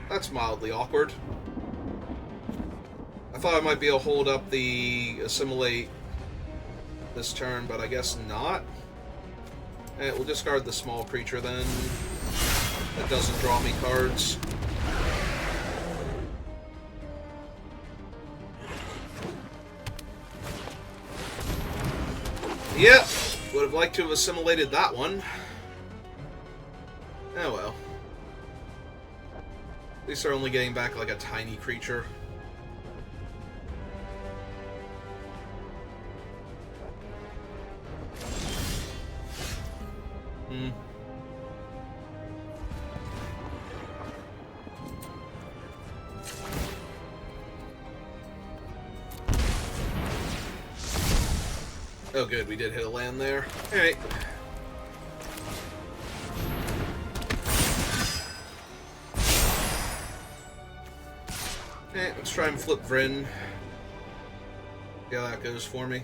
That's mildly awkward. I thought I might be able to hold up the Assimilate this turn, but I guess not. Alright, we'll discard the small creature then. That doesn't draw me cards. Yep, would have liked to have assimilated that one. Oh well. At least they're only getting back like a tiny creature. Oh good, we did hit a land there. Alright. Alright, let's try and flip Vryn. Yeah, that goes for me.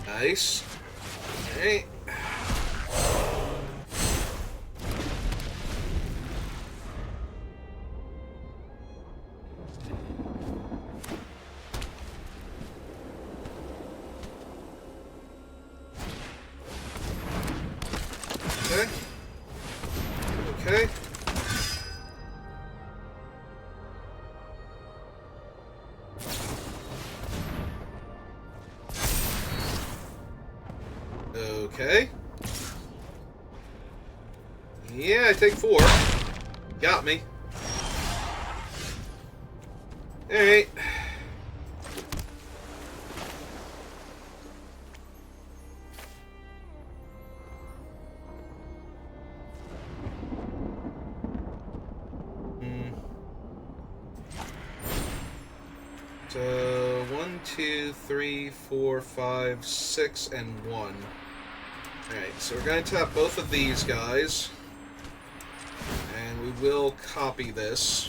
Nice. Alright. Okay. Okay. Okay. Yeah, I take 4. Got me. Alright. So 1, 2, 3, 4, 5, 6, and 1. Alright, so we're going to tap both of these guys. And we will copy this.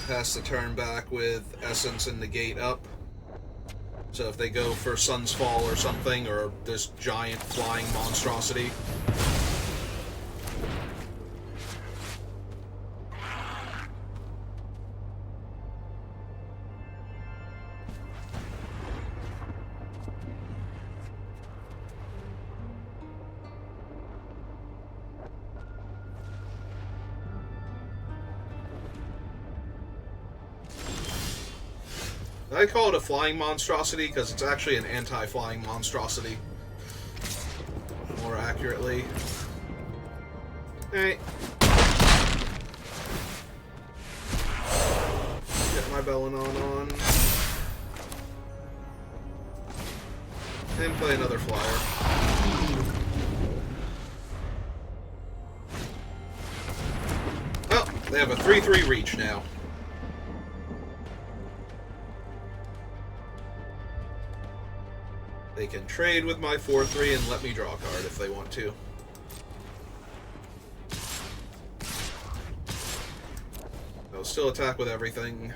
Pass the turn back with Essence and Negate up. So if they go for Sun's Fall or something, or this giant flying monstrosity. I call it a flying monstrosity because it's actually an anti-flying monstrosity. More accurately. Alright. Get my Bellinon on. And play another flyer. Oh, they have a 3/3 reach now. They can trade with my 4/3 and let me draw a card if they want to. They'll still attack with everything.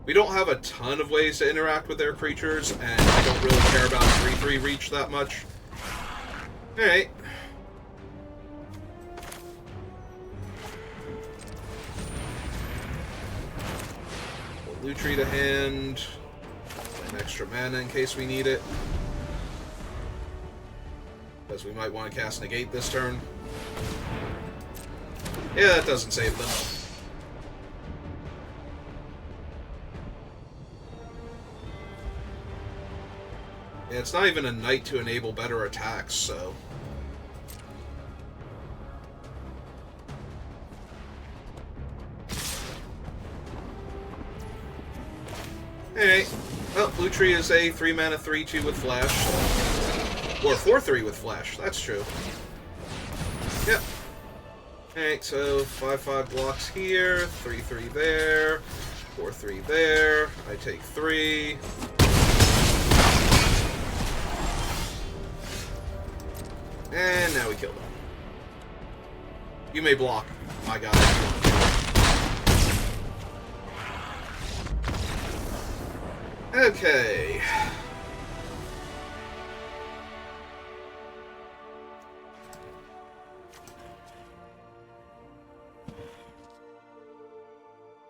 We don't have a ton of ways to interact with their creatures, and I don't really care about 3/3 reach that much. Alright. Lutri to hand. An extra mana in case we need it. Because we might want to cast Negate this turn. Yeah, that doesn't save them. Yeah, it's not even a Knight to enable better attacks, so... Alright. Well, Lutri is a 3-mana 3/2 with Flash. Or 4/3 with Flash, that's true. Yep. Alright, so 5/5 blocks here, 3/3 there, 4/3 there, I take 3. And now we kill them. You may block. I got it. Okay.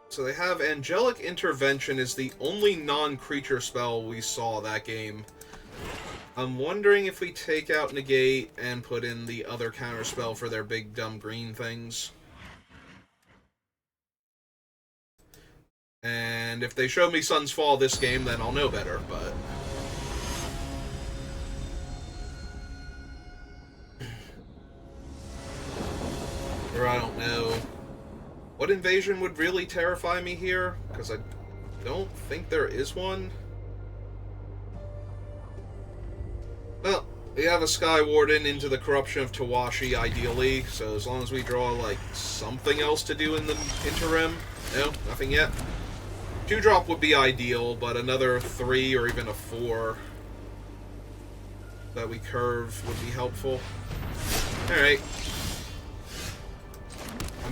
So they have Angelic Intervention is the only non-creature spell we saw that game. I'm wondering if we take out Negate and put in the other counterspell for their big dumb green things. And if they show me Sun's Fall this game, then I'll know better, but... Or I don't know. What invasion would really terrify me here? Because I don't think there is one. Well, we have a Sky Warden into the Corruption of Tawashi, ideally, so as long as we draw, like, something else to do in the interim. No, nothing yet. 2-drop would be ideal, but another 3 or even a 4 that we curve would be helpful. Alright.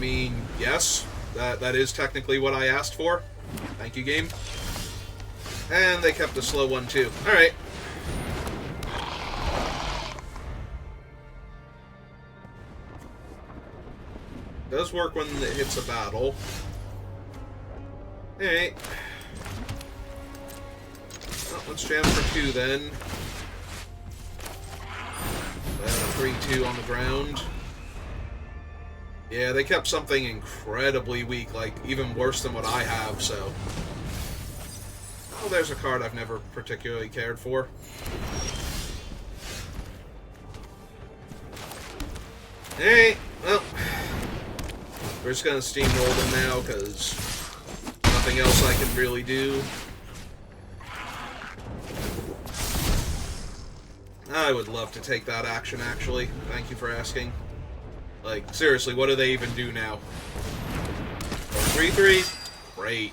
mean, yes, that is technically what I asked for. Thank you, game. And they kept a slow one, too. Alright. Does work when it hits a battle. Alright. Well, let's jam for 2 then. 3-2 on the ground. Yeah, they kept something incredibly weak, like, even worse than what I have, so... Oh, there's a card I've never particularly cared for. Hey, well... We're just gonna steamroll them now, because... nothing else I can really do. I would love to take that action, actually. Thank you for asking. Like, seriously, what do they even do now? 3-3? Great.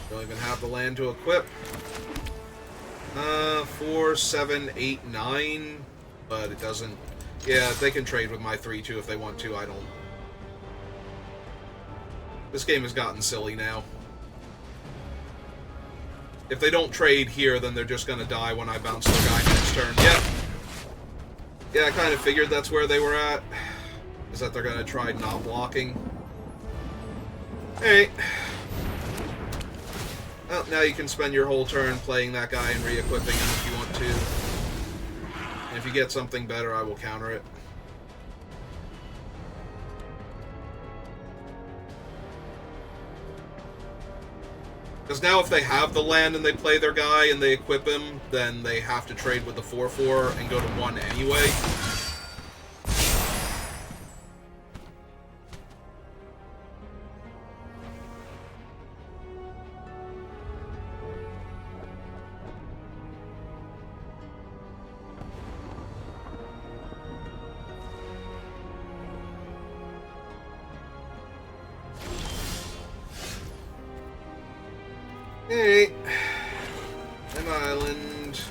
Don't even have the land to equip. 4, 7, 8, 9. But it doesn't... Yeah, they can trade with my 3-2 if they want to. I don't... This game has gotten silly now. If they don't trade here, then they're just gonna die when I bounce their guy next turn. Yep. Yeah, I kind of figured that's where they were at. Is that they're gonna try not blocking. Hey. Well, now you can spend your whole turn playing that guy and re-equipping him if you want to. And if you get something better, I will counter it. Because now if they have the land and they play their guy and they equip him, then they have to trade with the 4-4 and go to 1 anyway. Hey, an island.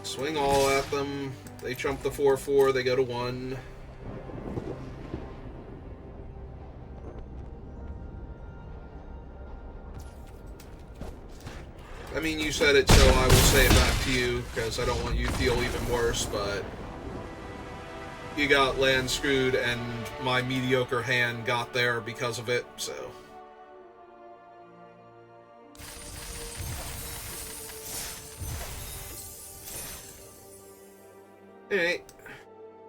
Swing all at them. They chump the 4-4, they go to 1. I mean, you said it, so I will say it back to you, because I don't want you to feel even worse, but... You got land screwed, and my mediocre hand got there because of it, so... Alright.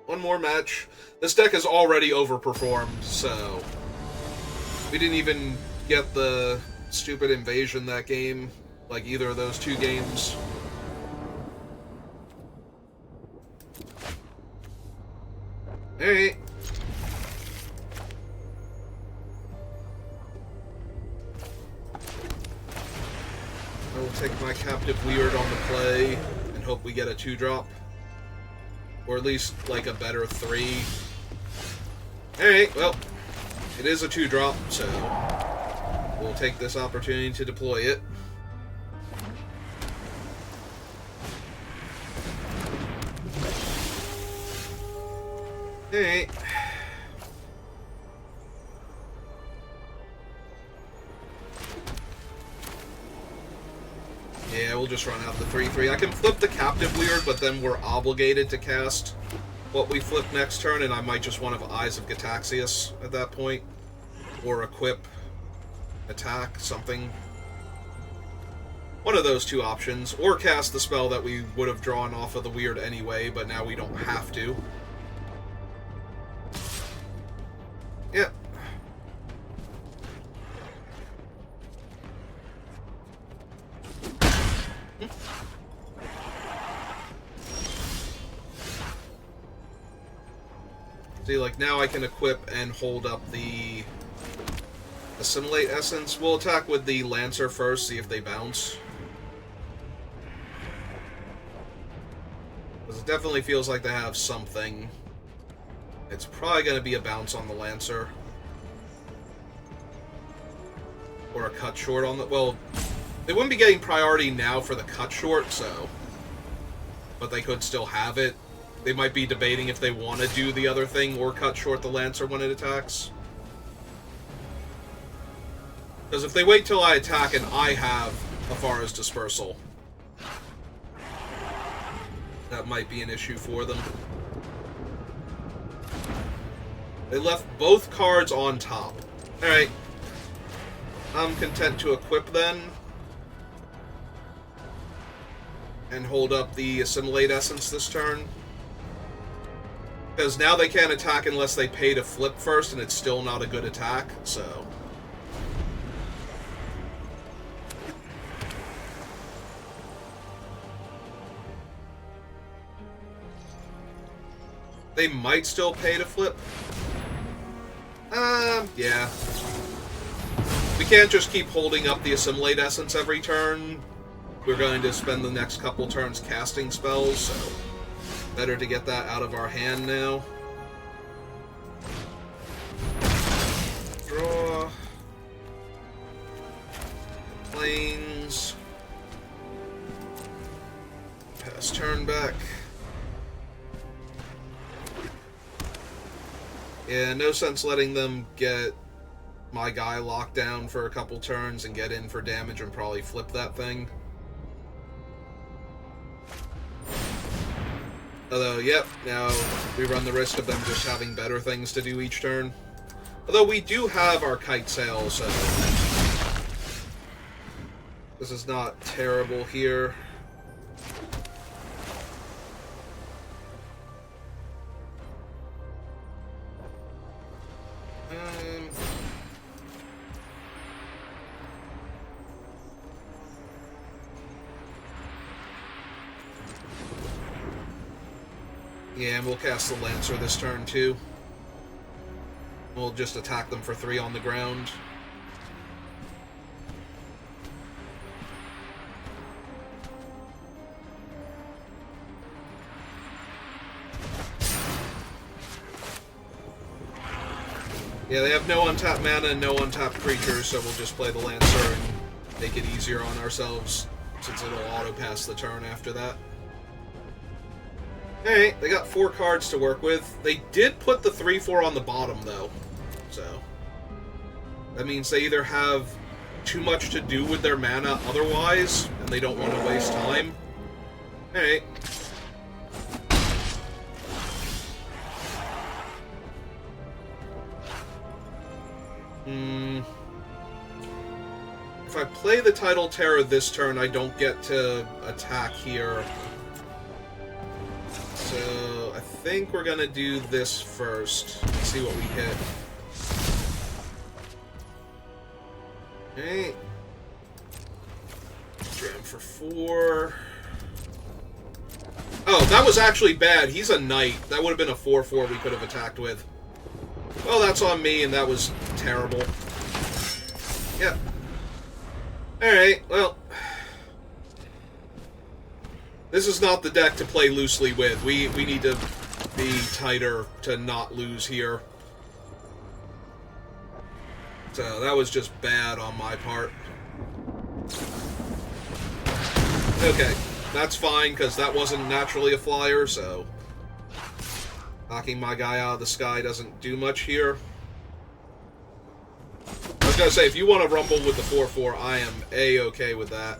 One more match. This deck has already overperformed, so... We didn't even get the stupid invasion that game, like either of those 2 games. Alright. I will take my Captive Weird on the play, and hope we get a 2-drop. Or at least, like, a better 3. Alright, well, it is a 2-drop, so we'll take this opportunity to deploy it. Alright. Yeah, we'll just run out the 3-3. I can flip the Captive Weird, but then we're obligated to cast what we flip next turn, and I might just want to have Eyes of Gitaxias at that point. Or equip, attack, something. One of those 2 options. Or cast the spell that we would have drawn off of the Weird anyway, but now we don't have to. Yep. See, like, now I can equip and hold up the Assimilate Essence. We'll attack with the Lancer first, see if they bounce. Because it definitely feels like they have something. It's probably going to be a bounce on the Lancer. Or a cut short on the... Well, they wouldn't be getting priority now for the cut short, so... But they could still have it. They might be debating if they want to do the other thing or cut short the Lancer when it attacks. Because if they wait till I attack and I have Afara's Dispersal, that might be an issue for them. They left both cards on top. Alright. I'm content to equip then. And hold up the Assimilate Essence this turn. Because now they can't attack unless they pay to flip first, and it's still not a good attack, so... They might still pay to flip. Yeah. We can't just keep holding up the Assimilate Essence every turn. We're going to spend the next couple turns casting spells, so... Better to get that out of our hand now. Draw. Planes. Pass turn back. Yeah, no sense letting them get my guy locked down for a couple turns and get in for damage and probably flip that thing. Although, yep, now we run the risk of them just having better things to do each turn. Although we do have our Kite Sail, so... This is not terrible here. Yeah, and we'll cast the Lancer this turn, too. We'll just attack them for 3 on the ground. Yeah, they have no untapped mana and no untapped creatures, so we'll just play the Lancer and make it easier on ourselves, since it'll auto-pass the turn after that. Alright, they got 4 cards to work with. They did put the 3/4 on the bottom, though. So, that means they either have too much to do with their mana otherwise, and they don't want to waste time. Alright. If I play the Tidal Terror this turn, I don't get to attack here. So, I think we're gonna do this first. Let's see what we hit. Okay. Jam for 4. Oh, that was actually bad. He's a knight. That would have been a 4/4 we could have attacked with. Well, that's on me, and that was terrible. Yep. Alright, well... This is not the deck to play loosely with. We need to be tighter to not lose here. So, that was just bad on my part. Okay, that's fine, because that wasn't naturally a flyer, so... Knocking my guy out of the sky doesn't do much here. I was gonna say, if you want to rumble with the 4/4, I am A-okay with that.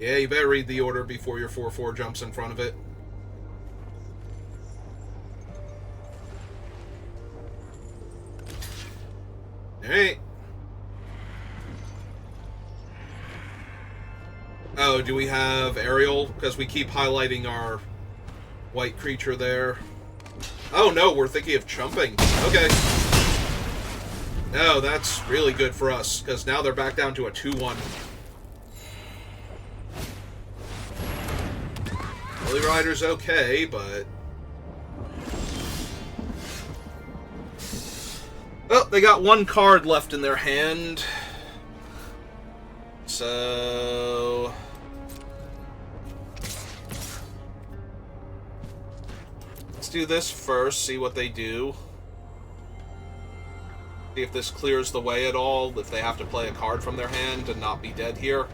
Yeah, you better read the order before your 4/4 jumps in front of it. Alright. Oh, do we have Aerial? Because we keep highlighting our white creature there. Oh no, we're thinking of chumping. Okay. No, that's really good for us, because now they're back down to a 2/1. Holy Rider's okay, but... Well, they got one card left in their hand. So... let's do this first, see what they do. See if this clears the way at all, if they have to play a card from their hand and not be dead here.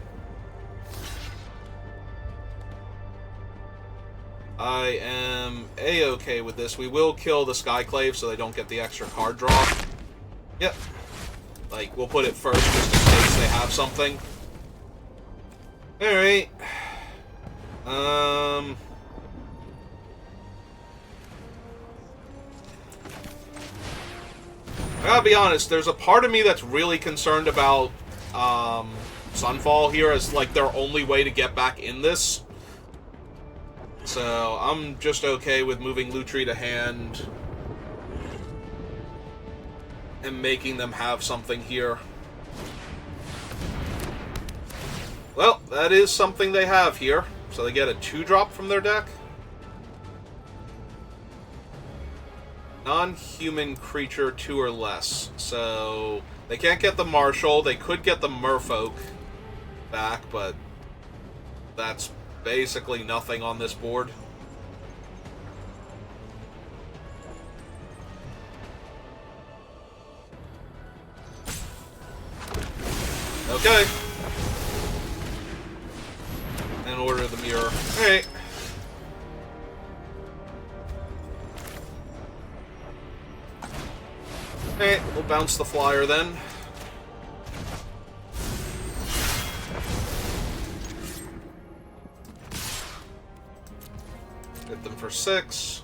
I am A-okay with this. We will kill the Skyclave so they don't get the extra card draw. Yep. Like, we'll put it first just in case they have something. Alright. I gotta be honest, there's a part of me that's really concerned about Sunfall here as, like, their only way to get back in this. So, I'm just okay with moving Lutri to hand and making them have something here. Well, that is something they have here. So they get a 2-drop from their deck. Non-human creature 2 or less. So they can't get the Marshal. They could get the Merfolk back, but that's basically nothing on this board. Okay. And order the mirror. Alright. Alright, we'll bounce the flyer then. Hit them for 6.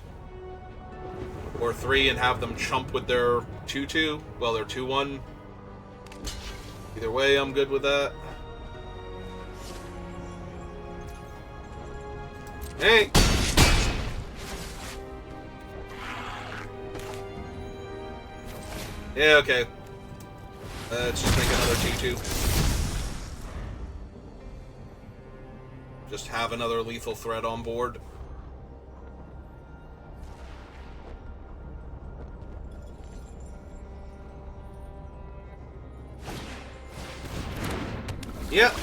Or 3 and have them chump with their 2-2. Well, their 2-1. Either way, I'm good with that. Hey! Yeah, okay. Let's just make another 2-2. Just have another lethal threat on board. Yep.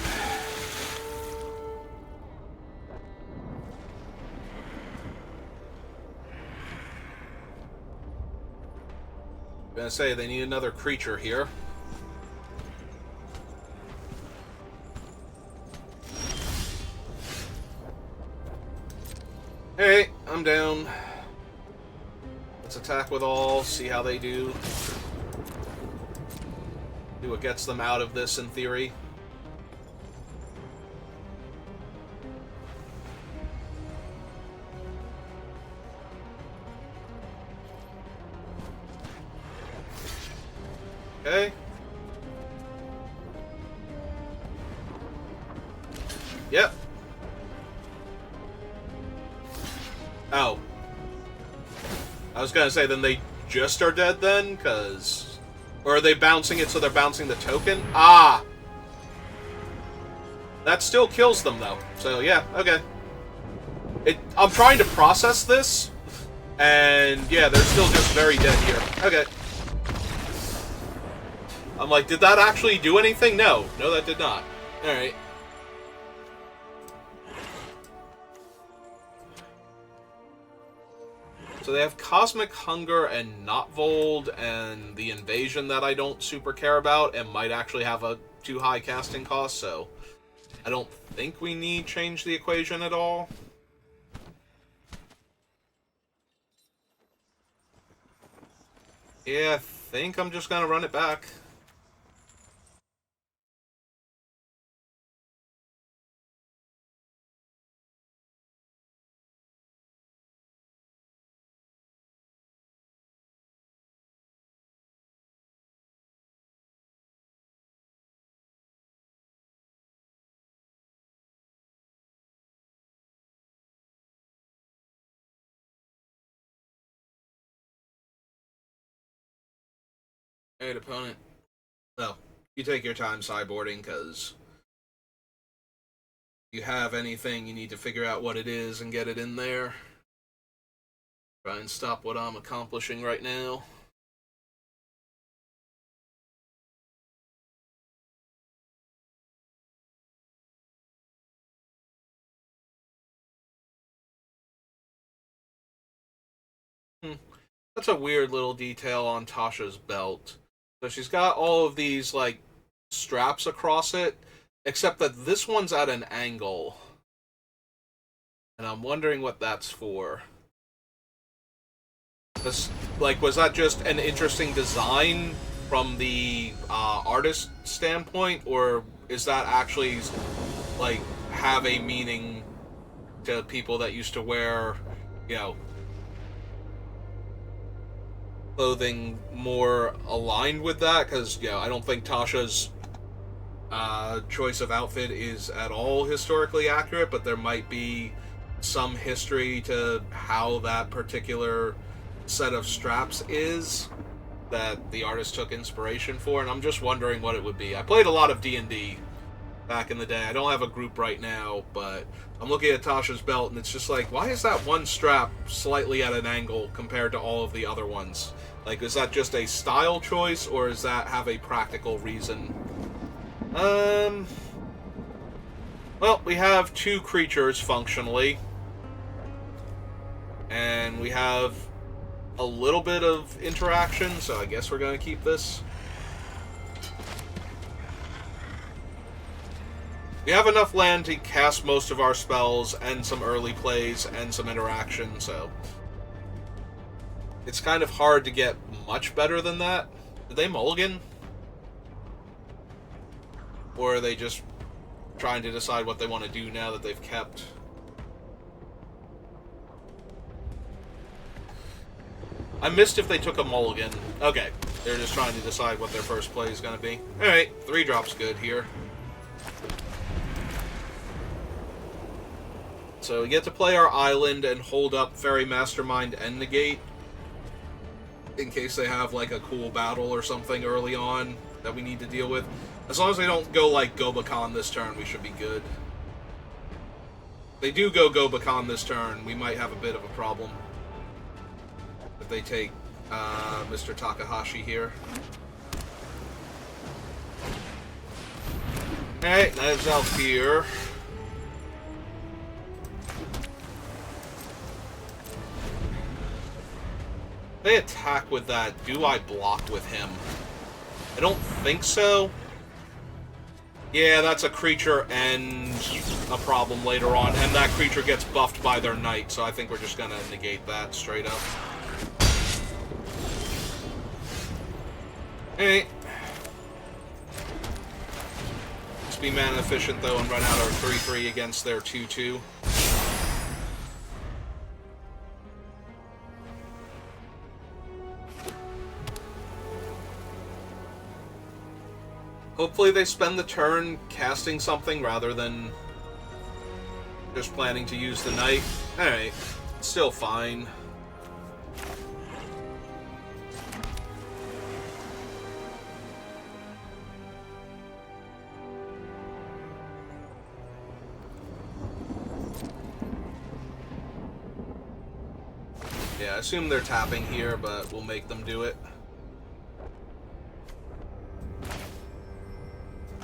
Gonna say they need another creature here. Hey, I'm down. Let's attack with all, see how they do. See what gets them out of this in theory. Okay. Yep. Oh. I was gonna say, then they just are dead then? Because... or are they bouncing it so they're bouncing the token? Ah! That still kills them, though. So, yeah, okay. I'm trying to process this, and yeah, they're still just very dead here. Okay. I'm like, did that actually do anything? No. No, that did not. Alright. So they have Cosmic Hunger and Notvold and the Invasion that I don't super care about and might actually have a too high casting cost, so I don't think we need change the equation at all. Yeah, I think I'm just gonna run it back. Alright, opponent. Well, you take your time sideboarding, because if you have anything, you need to figure out what it is and get it in there. Try and stop what I'm accomplishing right now. Hmm. That's a weird little detail on Tasha's belt. So she's got all of these, like, straps across it, except that this one's at an angle. And I'm wondering what that's for. This, like, was that just an interesting design from the artist standpoint, or is that actually, like, have a meaning to people that used to wear, you know, clothing more aligned with that? Because, I don't think Tasha's choice of outfit is at all historically accurate, but there might be some history to how that particular set of straps is that the artist took inspiration for, and I'm just wondering what it would be. I played a lot of D&D back in the day. I don't have a group right now, but I'm looking at Tasha's belt, and it's just like, why is that one strap slightly at an angle compared to all of the other ones? Like, is that just a style choice, or does that have a practical reason? Well, we have two creatures, functionally. And we have a little bit of interaction, so I guess we're going to keep this. We have enough land to cast most of our spells, and some early plays, and some interaction, so it's kind of hard to get much better than that. Did they mulligan? Or are they just trying to decide what they want to do now that they've kept? I missed if they took a mulligan. Okay, they're just trying to decide what their first play is going to be. Alright, 3 drops good here. So we get to play our island and hold up Fairy Mastermind and Negate, in case they have, like, a cool battle or something early on that we need to deal with. As long as they don't go, like, Gobakhan this turn, we should be good. If they do go Gobakhan this turn, we might have a bit of a problem. If they take Mr. Takahashi here. Alright, Knives Out here. If they attack with that, do I block with him? I don't think so. Yeah, that's a creature and a problem later on, and that creature gets buffed by their knight, so I think we're just gonna negate that straight up. Alright. Let's be mana efficient, though, and run out our 3-3 against their 2-2. Hopefully they spend the turn casting something rather than just planning to use the knight. Alright, still fine. Yeah, I assume they're tapping here, but we'll make them do it.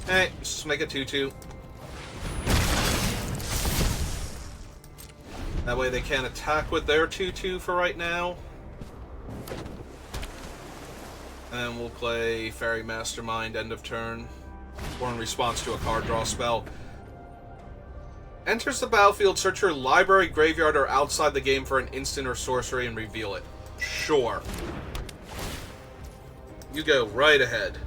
Alright, just make a 2-2. That way they can't attack with their 2-2 for right now. And then we'll play Fairy Mastermind end of turn. Or in response to a card draw spell. Enters the battlefield, search your library, graveyard, or outside the game for an instant or sorcery and reveal it. Sure. You go right ahead.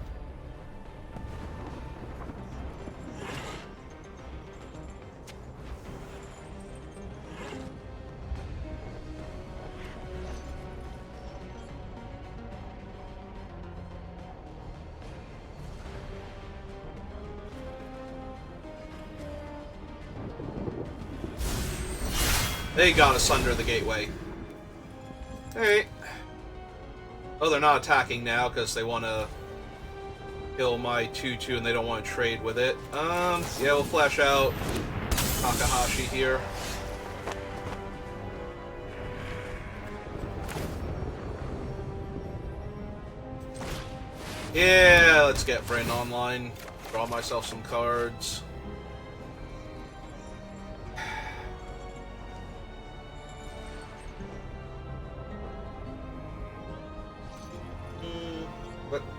They got asunder the gateway. Alright. Oh, they're not attacking now because they want to kill my 2-2 and they don't want to trade with it. Yeah, we'll flash out Takahashi here. Yeah, let's get Bryn online. Draw myself some cards.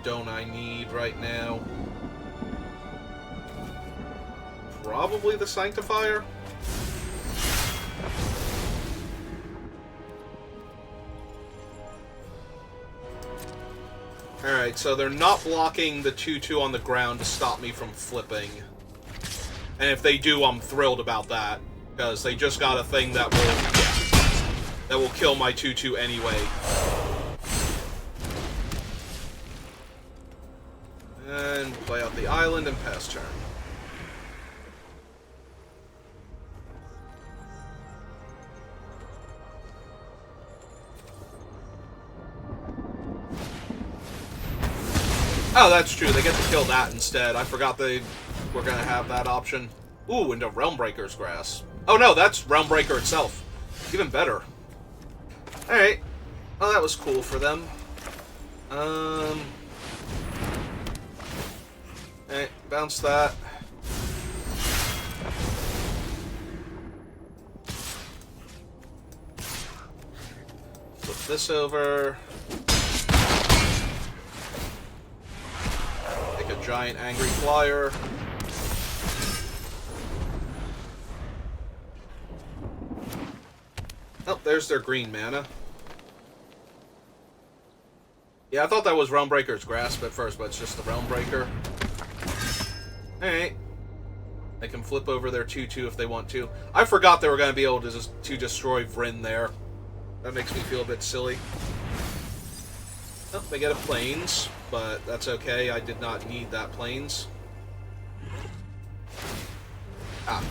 don't I need right now? Probably the Sanctifier. Alright, so they're not blocking the 2-2 on the ground to stop me from flipping. And if they do, I'm thrilled about that. Because they just got a thing that will kill my 2-2 anyway. And play out the island and pass turn. Oh, that's true. They get to kill that instead. I forgot they were going to have that option. Ooh, into Realmbreaker's Grass. Oh no, that's Realmbreaker itself. Even better. Alright. Well, that was cool for them. Alright, bounce that. Flip this over. Take a giant angry flyer. Oh, there's their green mana. Yeah, I thought that was Realmbreaker's Grasp at first, but it's just the Realmbreaker. Alright. They can flip over their 2-2 if they want to. I forgot they were going to be able to destroy Vryn there. That makes me feel a bit silly. Oh, they get a Plains, but that's okay. I did not need that Plains. Ah.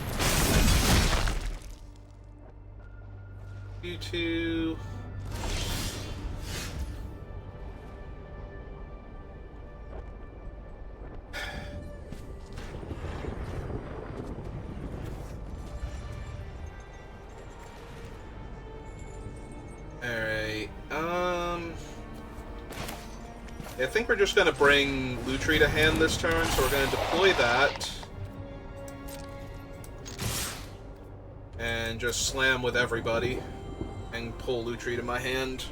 2-2. Alright, I think we're just going to bring Lutri to hand this turn, so we're going to deploy that. And just slam with everybody. And pull Lutri to my hand.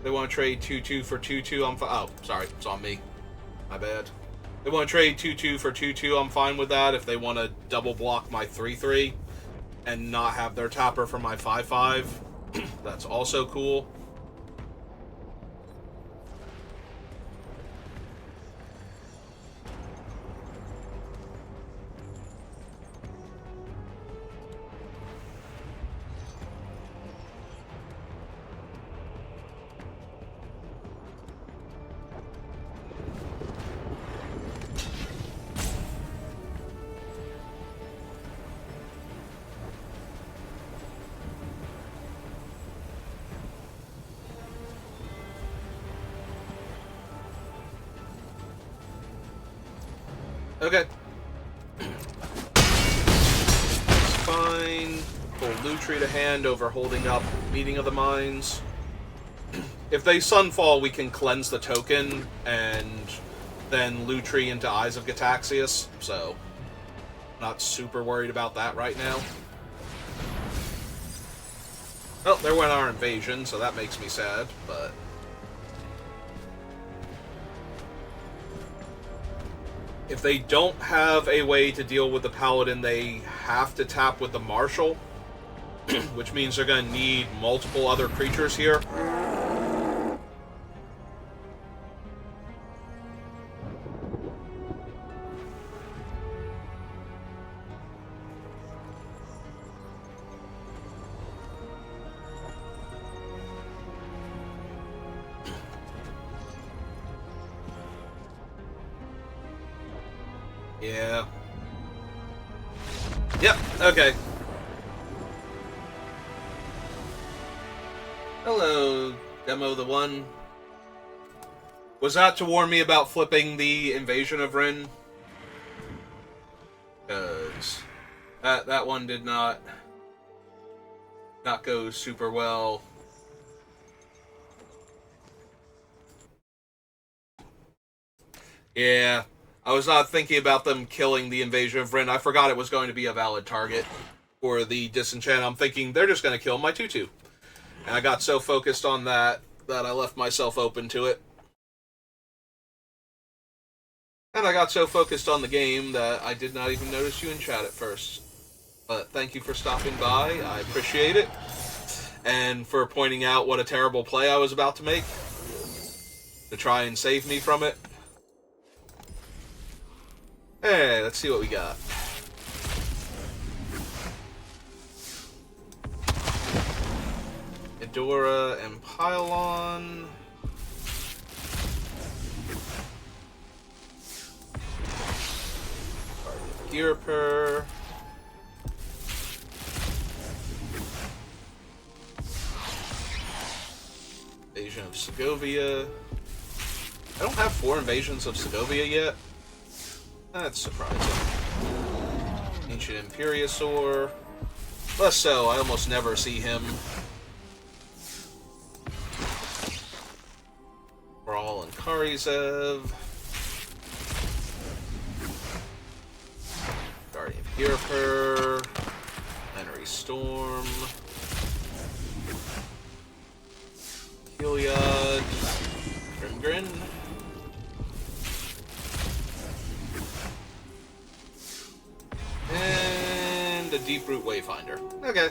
They want to trade 2-2 for 2-2, I'm fine. Oh, sorry, it's on me. My bad. They want to trade 2-2 for 2-2, I'm fine with that. If they want to double block my 3-3 and not have their tapper for my 5-5, that's also cool. Okay. Fine. Pull Lutri to hand over holding up Meeting of the Minds. If they Sunfall, we can cleanse the token and then Lutri into Eyes of Gitaxias, so not super worried about that right now. Well, there went our invasion, so that makes me sad, but if they don't have a way to deal with the Paladin, they have to tap with the Marshal, which means they're going to need multiple other creatures here. Yeah. Yep, okay. Hello, Demo the One. Was that to warn me about flipping the Invasion of Vryn? Because that one did not go super well. Yeah. I was not thinking about them killing the Invasion of Vryn. I forgot it was going to be a valid target for the Disenchant. I'm thinking they're just going to kill my 2-2. And I got so focused on that I left myself open to it. And I got so focused on the game that I did not even notice you in chat at first. But thank you for stopping by. I appreciate it. And for pointing out what a terrible play I was about to make to try and save me from it. Hey, let's see what we got. Edora and Pylon. Gearper. Invasion of Segovia. I don't have 4 invasions of Segovia yet. That's surprising. Ancient Imperiosaur. Less so, I almost never see him. Brawl and Karizev. Guardian Gearper. Henry Storm. Heliod. Grimgrin. And a Deep Root Wayfinder. Okay.